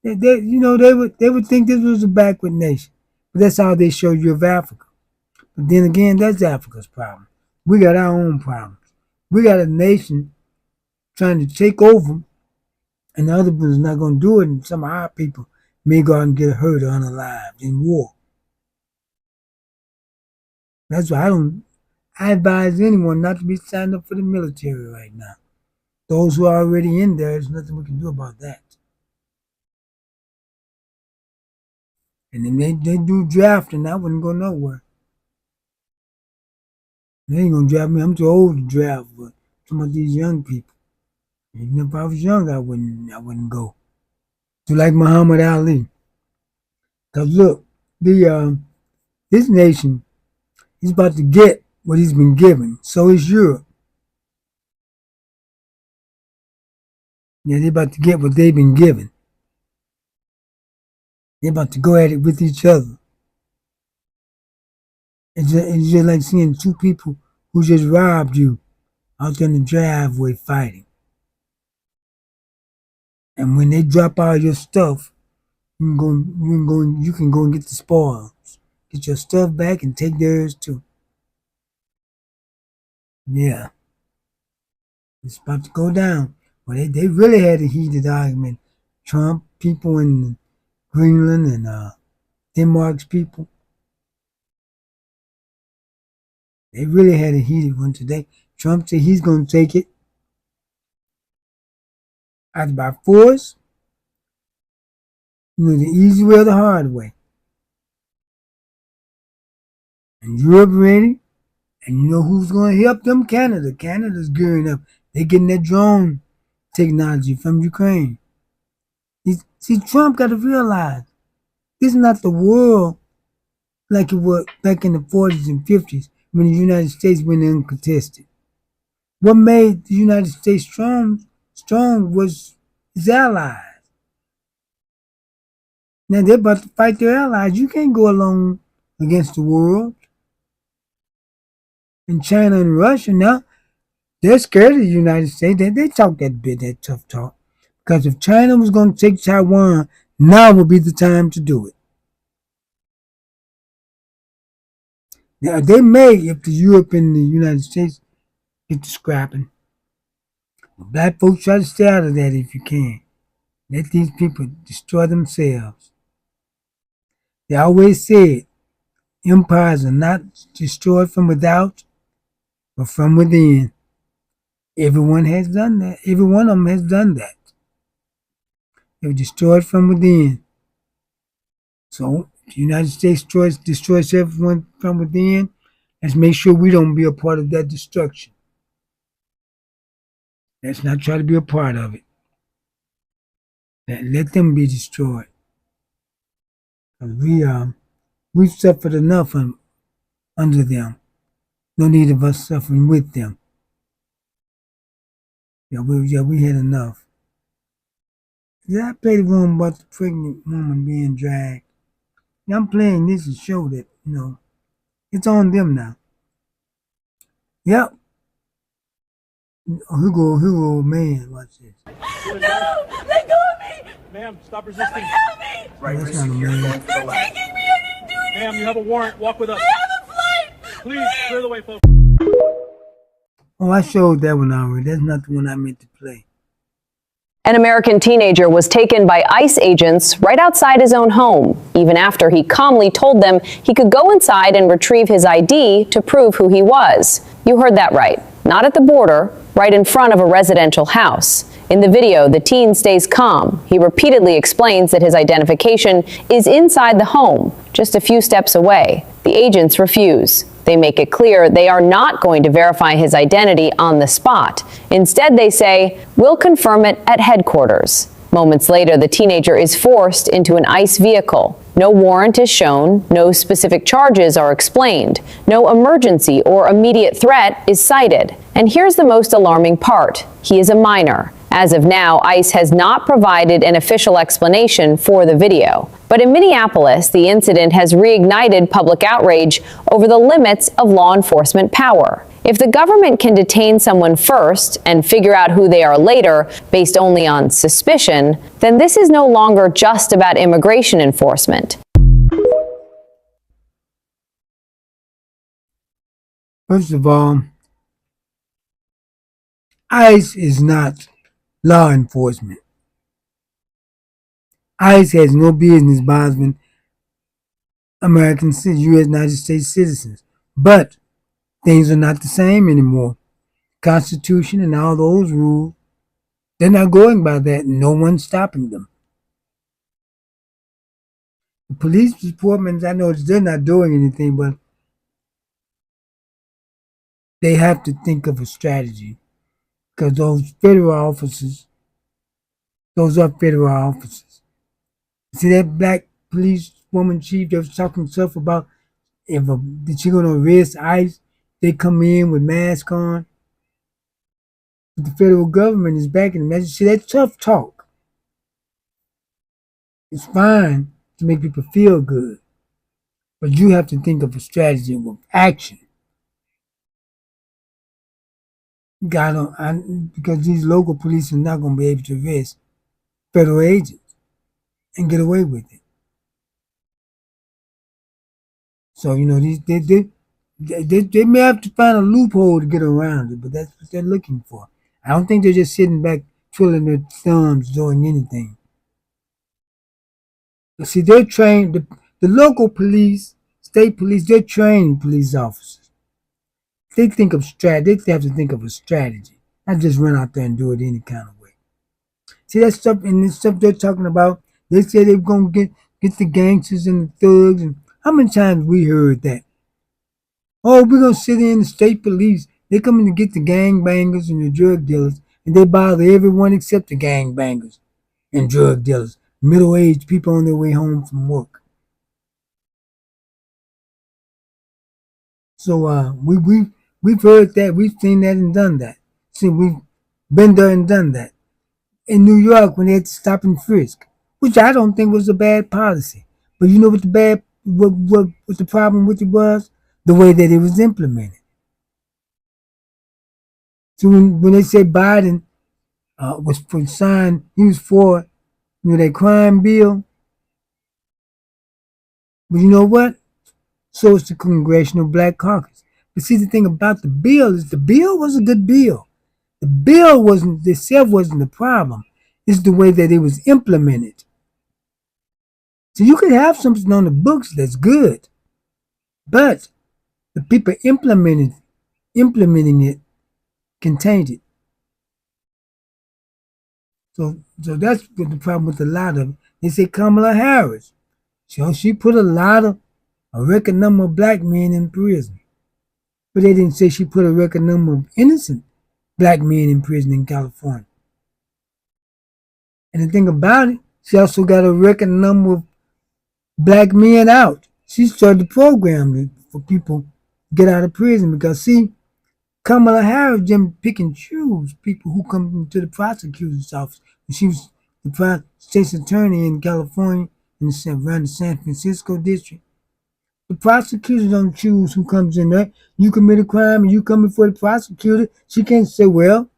They would think this was a backward nation, but that's how they show you of Africa. But then again, that's Africa's problem. We got our own problems. We got a nation trying to take over, and the other one's not going to do it, and some of our people may go out and get hurt or unalived in war. That's why I advise anyone not to be signed up for the military right now. Those who are already in there, there's nothing we can do about that. And then they do drafting, I wouldn't go nowhere. They ain't gonna draft me. I'm too old to draft, but some of these young people. Even if I was young, I wouldn't go. So like Muhammad Ali. Cause look, this nation is about to get what he's been given. So is Europe. Yeah, they're about to get what they've been given. They're about to go at it with each other. It's just like seeing two people who just robbed you out there in the driveway fighting. And when they drop all your stuff, you can go and get the spoils. Get your stuff back and take theirs too. Yeah. It's about to go down. Well, they really had a heated argument. Trump people in Greenland and Denmark's people. They really had a heated one today. Trump said he's going to take it either by force, the easy way or the hard way. And Europe ready. And you know who's going to help them? Canada. Canada's gearing up. They're getting that drone technology from Ukraine. See, Trump got to realize this is not the world like it was back in the 40s and 50s when the United States went uncontested. What made the United States strong was its allies. Now they're about to fight their allies. You can't go alone against the world. And China and Russia now, they're scared of the United States. They talk that tough talk. Because if China was going to take Taiwan, now would be the time to do it. Now they may, if the Europe and the United States get to scrapping. Black folks try to stay out of that if you can. Let these people destroy themselves. They always said empires are not destroyed from without, but from within. Everyone has done that. Every one of them has done that. They were destroyed from within. So, if the United States destroys everyone from within, let's make sure we don't be a part of that destruction. Let's not try to be a part of it. Let them be destroyed. We've suffered enough under them. No need of us suffering with them. We had enough. Yeah, I played the one about the pregnant woman being dragged. Yeah, I'm playing this to show that, it's on them now. Yep. Here go, man, watch this. No! Let go of me! Ma'am, stop resisting. Somebody help me! Right, that's not a man. They're taking me! I didn't do anything! Ma'am, you have a warrant. Walk with us. I have a flight! Please, clear the way, folks. Oh, I showed that one already. That's not the one I meant to play. An American teenager was taken by ICE agents right outside his own home, even after he calmly told them he could go inside and retrieve his ID to prove who he was. You heard that right. Not at the border, right in front of a residential house. In the video, the teen stays calm. He repeatedly explains that his identification is inside the home, just a few steps away. The agents refuse. They make it clear they are not going to verify his identity on the spot. Instead, they say, "We'll confirm it at headquarters." Moments later, the teenager is forced into an ICE vehicle. No warrant is shown, no specific charges are explained, no emergency or immediate threat is cited. And here's the most alarming part. He is a minor. As of now, ICE has not provided an official explanation for the video. But in Minneapolis, the incident has reignited public outrage over the limits of law enforcement power. If the government can detain someone first and figure out who they are later based only on suspicion, then this is no longer just about immigration enforcement. First of all, ICE is not law enforcement. ICE has no business bothering United States citizens. But things are not the same anymore. Constitution and all those rules, they're not going by that. No one's stopping them. The police departments, I know they're not doing anything, but they have to think of a strategy. Because those are federal officers. See that black police woman chief that was talking stuff about if that she gonna arrest ICE, they come in with masks on. But the federal government is backing them. See, that's tough talk. It's fine to make people feel good, but you have to think of a strategy of action. Because these local police are not going to be able to arrest federal agents and get away with it. So they may have to find a loophole to get around it, but that's what they're looking for. I don't think they're just sitting back twiddling their thumbs doing anything. But see, they're trained. The local police, state police, they're trained police officers. They think of strategy. They have to think of a strategy, not just run out there and do it any kind of way. See that stuff and this stuff they're talking about. They say they're gonna get the gangsters and the thugs. And how many times we heard that? Oh, we're gonna sit in the state police. They coming to get the gangbangers and the drug dealers, and they bother everyone except the gangbangers and drug dealers, middle-aged people on their way home from work. So we've heard that, we've seen that and done that. See, we've been there and done that. In New York, when they had to stop and frisk, which I don't think was a bad policy. But you know what what the problem with it was? The way that it was implemented. So when they said Biden was for signed, he was for that crime bill. But you know what? So is the Congressional Black Caucus. But see, the thing about the bill is the bill was a good bill. The bill itself wasn't the problem. It's the way that it was implemented. So you could have something on the books that's good, but the people implementing it can taint it. So that's what the problem with a lot of it. They say Kamala Harris. She put a record number of black men in prison. But they didn't say she put a record number of innocent black men in prison in California. And the thing about it, she also got a record number of black men out. She started the program for people to get out of prison because, see, Kamala Harris didn't pick and choose people who come to the prosecutor's office. And she was the state's attorney in California around the San Francisco district. The prosecutor don't choose who comes in there. You commit a crime and you come before the prosecutor. She can't say, well,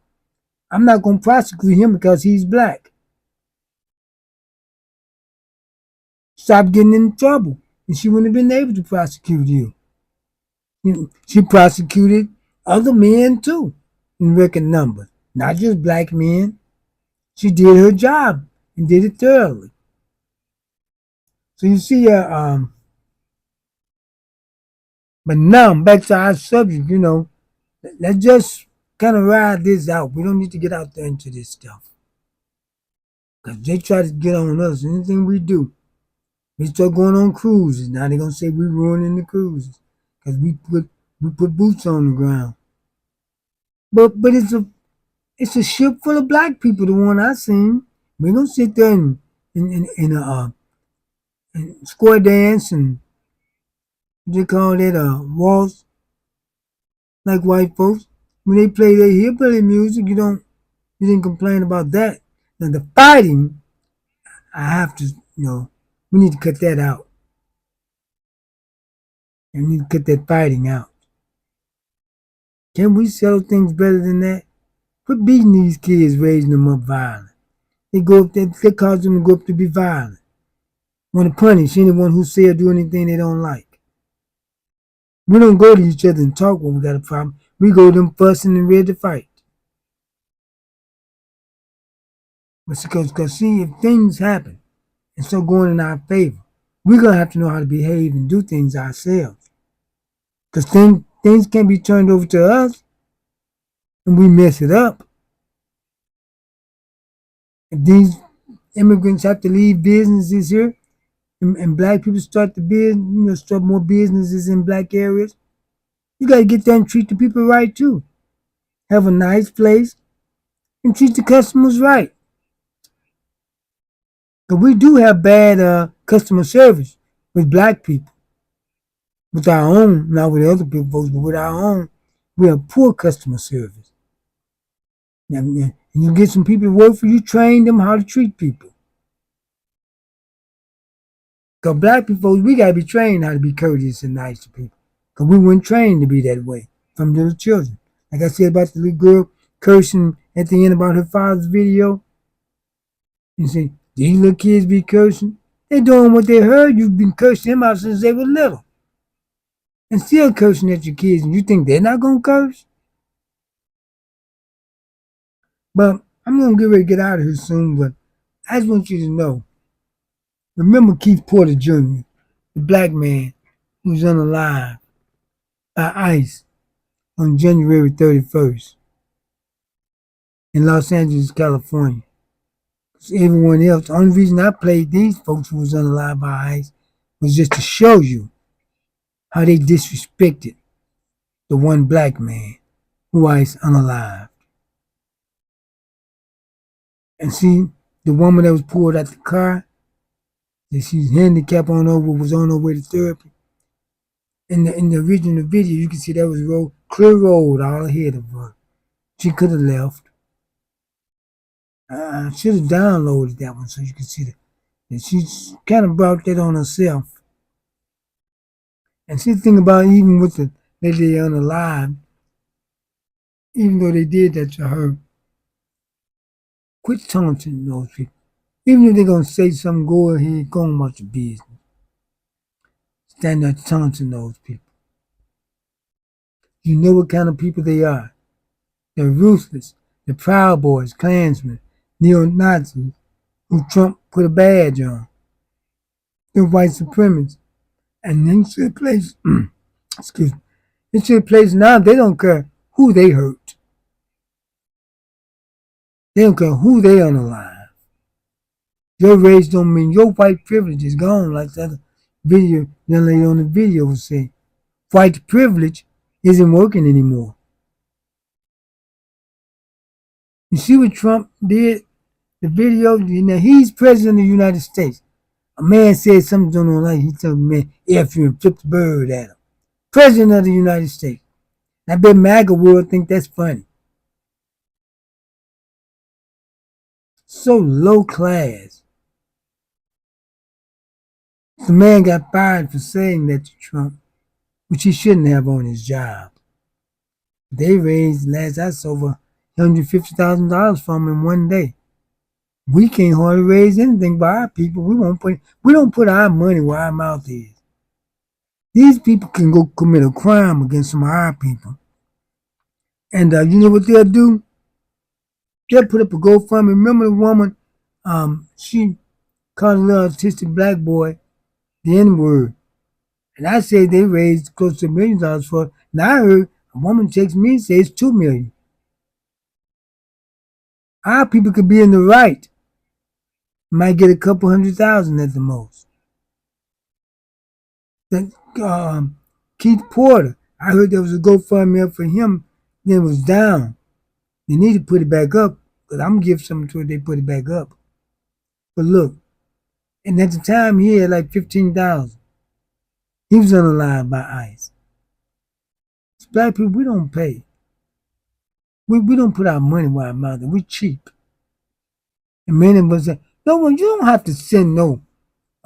I'm not going to prosecute him because he's black. Stop getting in trouble. And she wouldn't have been able to prosecute you. She prosecuted other men too in record numbers, not just black men. She did her job and did it thoroughly. So you see, but now back to our subject, let's just kind of ride this out. We don't need to get out there into this stuff. Because they try to get on us. Anything we do, we start going on cruises. Now they're going to say we're ruining the cruises. Because we put boots on the ground. But it's a ship full of black people, the one I seen. We're going to sit there and square dance and they call it waltz like white folks. When they play their hillbilly music, you didn't complain about that. Now the fighting, I have to, we need to cut that out. And we need to cut that fighting out. Can we settle things better than that? Quit beating these kids, raising them up violent. They cause them to go up to be violent. Want to punish anyone who say or do anything they don't like. We don't go to each other and talk when we got a problem. We go to them fussing and ready to fight. But because see, if things happen and start going in our favor, we're going to have to know how to behave and do things ourselves. Because things can't be turned over to us and we mess it up. If these immigrants have to leave businesses here and black people start start more businesses in black areas, you got to get there and treat the people right too. Have a nice place and treat the customers right. Because we do have bad customer service with black people. With our own, not with other people's votes, but with our own, we have poor customer service. And you get some people to work for you, train them how to treat people. Because black people, we got to be trained how to be courteous and nice to people. Because we weren't trained to be that way from little children. Like I said about the little girl cursing at the end about her father's video. You see, these little kids be cursing. They doing what they heard. You've been cursing them out since they were little. And still cursing at your kids. And you think they're not going to curse? But I'm going to get ready to get out of here soon. But I just want you to know. Remember Keith Porter Jr., the black man who was unalive by ICE on January 31st in Los Angeles, California. Everyone else, the only reason I played these folks who was unalive by ICE was just to show you how they disrespected the one black man who ICE unalive. And see, the woman that was pulled out the car, that she's handicapped was on her way to therapy. In the original video, you can see that was clear road all ahead of her. She could have left. I should have downloaded that one so you can see that she kind of brought that on herself. And see the thing about even with the lady unalive, even though they did that to her, quit taunting those people. Even if they're going to say something, go ahead, go on about your business. Stand there taunting those people. You know what kind of people they are. They're ruthless. They're Proud Boys, Klansmen, neo-Nazis, who Trump put a badge on. They're white supremacists. And then to the place, excuse me, into the place now, they don't care who they hurt. They don't care who they unalive. Your race don't mean your white privilege is gone, like the other video, young lady on the video was saying. White privilege isn't working anymore. You see what Trump did? The video, he's president of the United States. A man said something on like he told the man, F you and flipped the bird at him. President of the United States. I bet MAGA world think that's funny. So low class. The man got fired for saying that to Trump, which he shouldn't have on his job. They raised, last I saw, over $150,000 from him in one day. We can't hardly raise anything by our people. We don't put our money where our mouth is. These people can go commit a crime against some of our people. And you know what they'll do? They'll put up a GoFundMe. Remember the woman, she called a little autistic black boy the N-word. And I said they raised close to $1 million for it. Now I heard a woman text me and say it's $2 million. Our people could be in the right. Might get a couple 100,000 at the most. Keith Porter, I heard there was a GoFundMe up for him, then it was down. They need to put it back up, because I'm going to give something to it, they put it back up. But look, and at the time he had like 15,000. He was unalive by ICE. It's black people, we don't pay. We don't put our money where our mouth is. We're cheap. And many of us say, no, you don't have to send a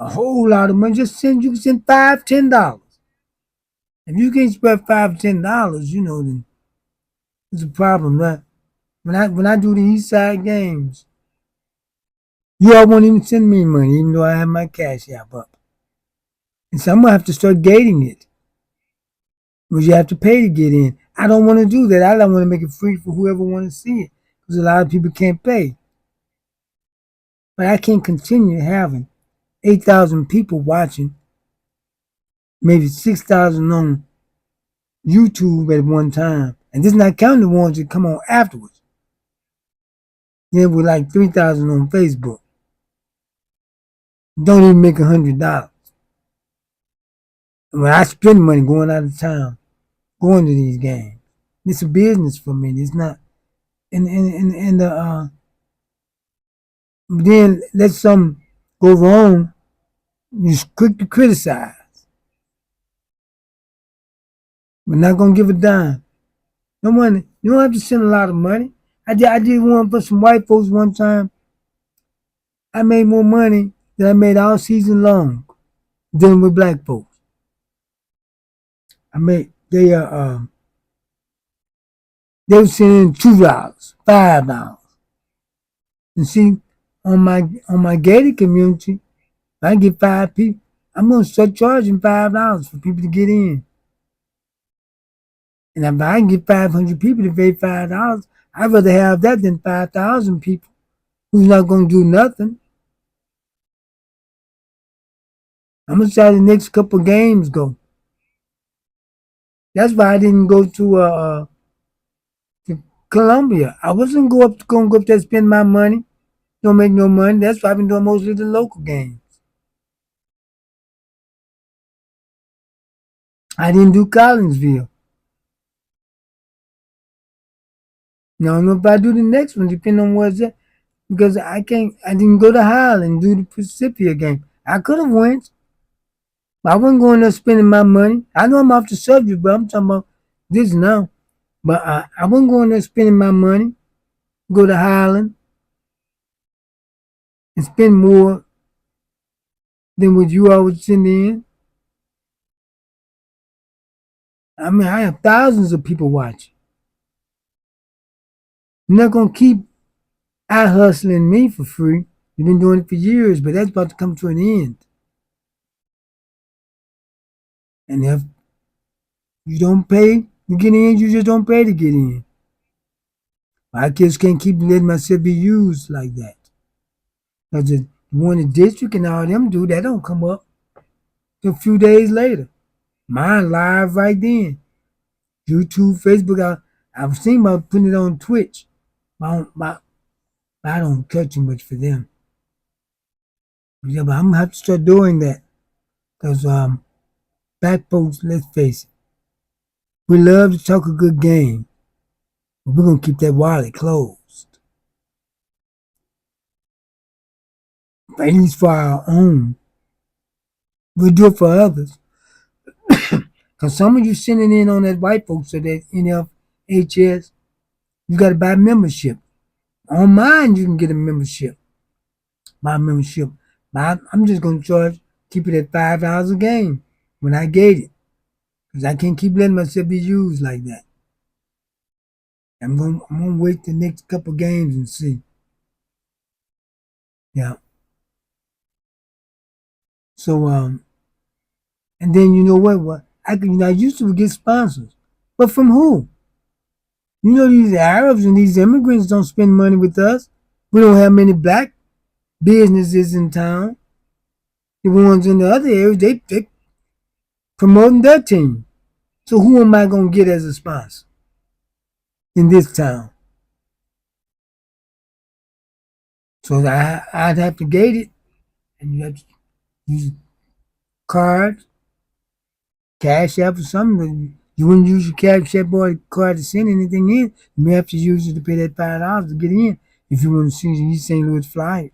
whole lot of money. You can send $5, $10. If you can't spread $5, $10, then it's a problem. Right? When I do the East Side games, you all won't even send me money, even though I have my Cash App up. And so I'm gonna have to start gating it. Because you have to pay to get in. I don't want to do that. I don't want to make it free for whoever want to see it. Because a lot of people can't pay. But I can't continue having 8,000 people watching, maybe 6,000 on YouTube at one time. And this is not counting the ones that come on afterwards. Then we're like 3,000 on Facebook. Don't even make $100. When I spend money going out of town, going to these games, it's a business for me. It's not. Then let something go wrong, You're quick to criticize, but not gonna give a dime. No money. You don't have to send a lot of money. I did one for some white folks one time. I made more money than I made all season long dealing with black folks. I made they were sending $2, $5. And see, on my gated community, if I get 5 people, I'm gonna start charging $5 for people to get in. And if I can get 500 people to pay $5, I'd rather have that than 5,000 people who's not gonna do nothing. I'm gonna see how the next couple games go. That's why I didn't go to Columbia. I wasn't gonna go up there and spend my money. Don't make no money. That's why I've been doing mostly the local games. I didn't do Collinsville. Now I don't know if I do the next one, depending on what's at, because I didn't go to Highland and do the Pacifica game. I could have went, but I wasn't going there spending my money. I know I'm off the subject, but I'm talking about this now. But I wasn't going there spending my money, go to Highland and spend more than what you all would send in. I mean, I have thousands of people watching. You're not going to keep out hustling me for free. You've been doing it for years, but that's about to come to an end. And if you don't pay to get in, you just don't pay to get in. I just can't keep letting myself be used like that. Because the one in the district and all them do, that don't come up till a few days later. Mine live right then. YouTube, Facebook, I've seen about putting it on Twitch. I don't touch too much for them. Yeah, but I'm gonna have to start doing that. Because black folks, let's face it, we love to talk a good game, but we're gonna keep that wallet closed. At least for our own. We'll do it for others. Because some of you sending in on that white folks or that NFHS, you got to buy membership. On mine, you can get a membership. My membership. But I'm just going to keep it at $5 a game when I get it. Because I can't keep letting myself be used like that. I'm gonna wait the next couple games and see. Yeah. So, and then you know what? I used to get sponsors. But from who? You know, these Arabs and these immigrants don't spend money with us. We don't have many black businesses in town. The ones in the other areas, they promoting their team. So who am I going to get as a sponsor in this town? So I'd have to gate it, and you have to use cards, Cash App or something. You wouldn't use your Cash App or card to send anything in. You may have to use it to pay that $5 to get in if you want to see these St. Louis flyers.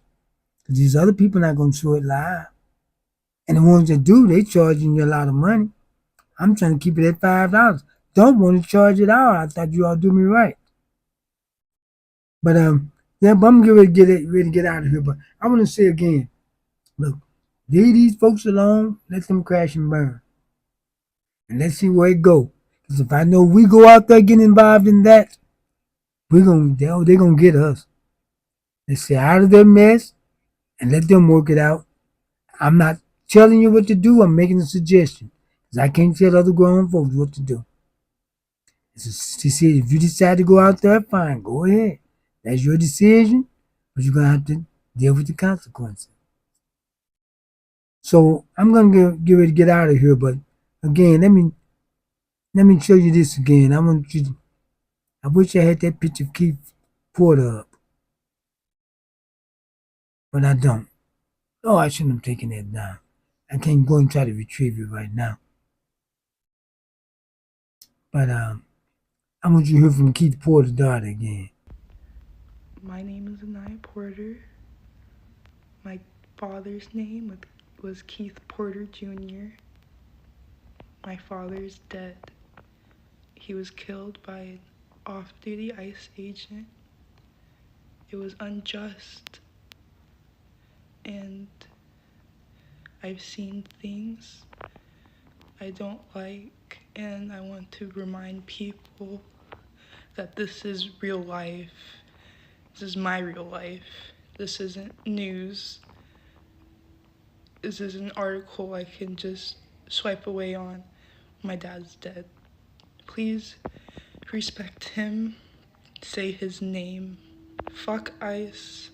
Because these other people are not going to show it live. And the ones that do, they charging you a lot of money. I'm trying to keep it at $5. Don't want to charge it out. I thought you all do me right. But yeah, but I'm ready to get out of here. But I want to say again, look, leave these folks alone, let them crash and burn. And let's see where it go. Because if I know we go out there getting involved in that, they're gonna get us. Let's stay out of their mess and let them work it out. I'm not telling you what to do, I'm making a suggestion. Because I can't tell other grown folks what to do. If you decide to go out there, fine, go ahead. That's your decision, but you're going to have to deal with the consequences. So I'm going to get ready to get out of here, but again, let me show you this again. I wish I had that picture of Keith Porter up, but I don't. Oh, I shouldn't have taken that down. I can't go and try to retrieve it right now. But I want you to hear from Keith Porter's daughter again. My name is Anaya Porter. My father's name was Keith Porter Jr. My father's dead. He was killed by an off-duty ICE agent. It was unjust. And I've seen things I don't like, and I want to remind people that this is real life. This is my real life. This isn't news. This is an article I can just swipe away on. My dad's dead. Please respect him. Say his name. Fuck ICE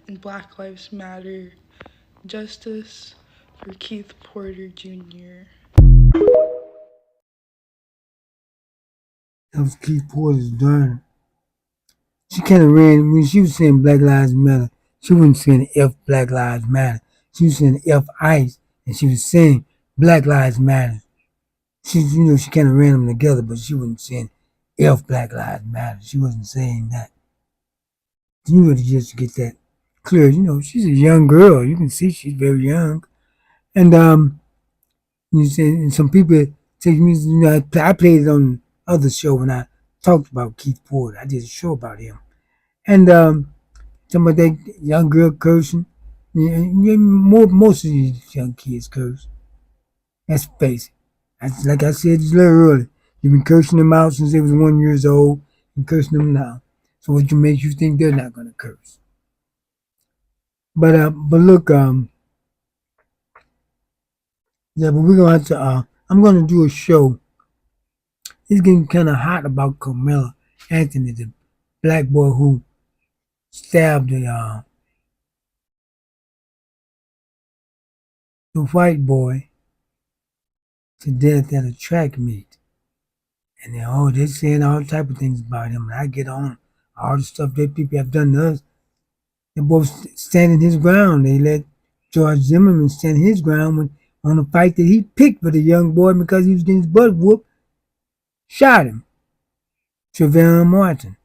and Black Lives Matter. Justice for Keith Porter Jr. That was Keith Porter's daughter. She kind of ran, when she was saying Black Lives Matter, she wasn't saying F Black Lives Matter. She was saying F ICE, and she was saying Black Lives Matter. She kind of ran them together, but she wasn't saying F Black Lives Matter. She wasn't saying that. You know, just to get that clear, she's a young girl. You can see she's very young. And, you say, and some people take me, I played it on other show when I talked about Keith Porter. I did a show about him. And, some of that young girl cursing. Most of these young kids curse. Let's face it. Like I said just a little earlier, you've been cursing them out since they was 1 year old and cursing them now. So what makes you think they're not gonna curse? But look, yeah, but we're gonna have to. I'm gonna do a show. It's getting kind of hot about Carmelo Anthony, the black boy who stabbed the white boy to death at a track meet. And they're saying all type of things about him. And I get on all the stuff that people have done to us. They're both standing his ground. They let George Zimmerman stand his ground on a fight that he picked for the young boy because he was getting his butt whooped. Shot him. Trayvon Martin,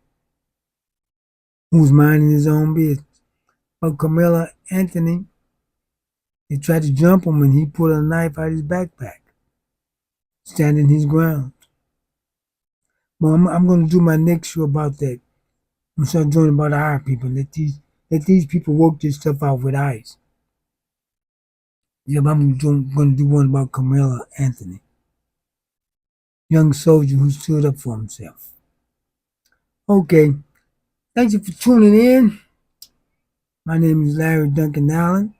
who was minding his own business. But Carmelo Anthony, they tried to jump him and he pulled a knife out of his backpack, standing his ground. Well, I'm going to do my next show about that. I'm going to start doing about our people. Let these people work this stuff out with ICE. Yeah, but I'm going to do one about Carmelo Anthony, young soldier who stood up for himself. Okay, thank you for tuning in. My name is Larry Duncan Allen.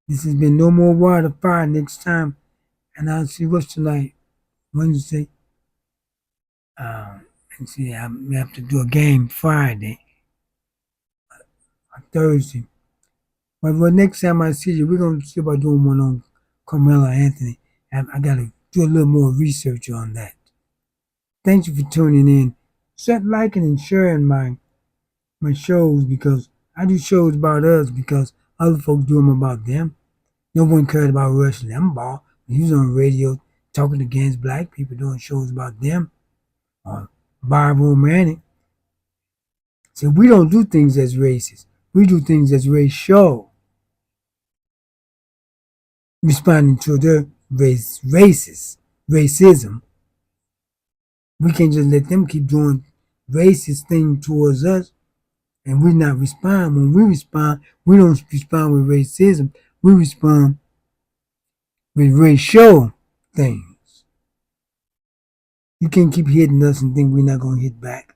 This has been No More Water Fire next time. And I'll see what's tonight, Wednesday. And see, I may have to do a game Friday or Thursday. But next time I see you, we're going to see about doing one on Carmelo Anthony. I got to do a little more research on that. Thank you for tuning in. Start liking and sharing my shows, because I do shows about us because other folks do them about them. No one cared about Rush Limbaugh when he was on radio talking against black people, doing shows about them. Or Barbara Manning. So we don't do things as racist. We do things as racial. Responding to their racism. We can't just let them keep doing racist things towards us and we not respond. When we respond, we don't respond with racism. We respond with racial things. You can't keep hitting us and think we're not going to hit back.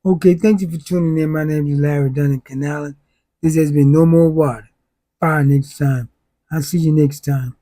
Okay, thank you for tuning in. My name is Larry Duncan Allen. This has been No More Water Fire next time. I'll see you next time.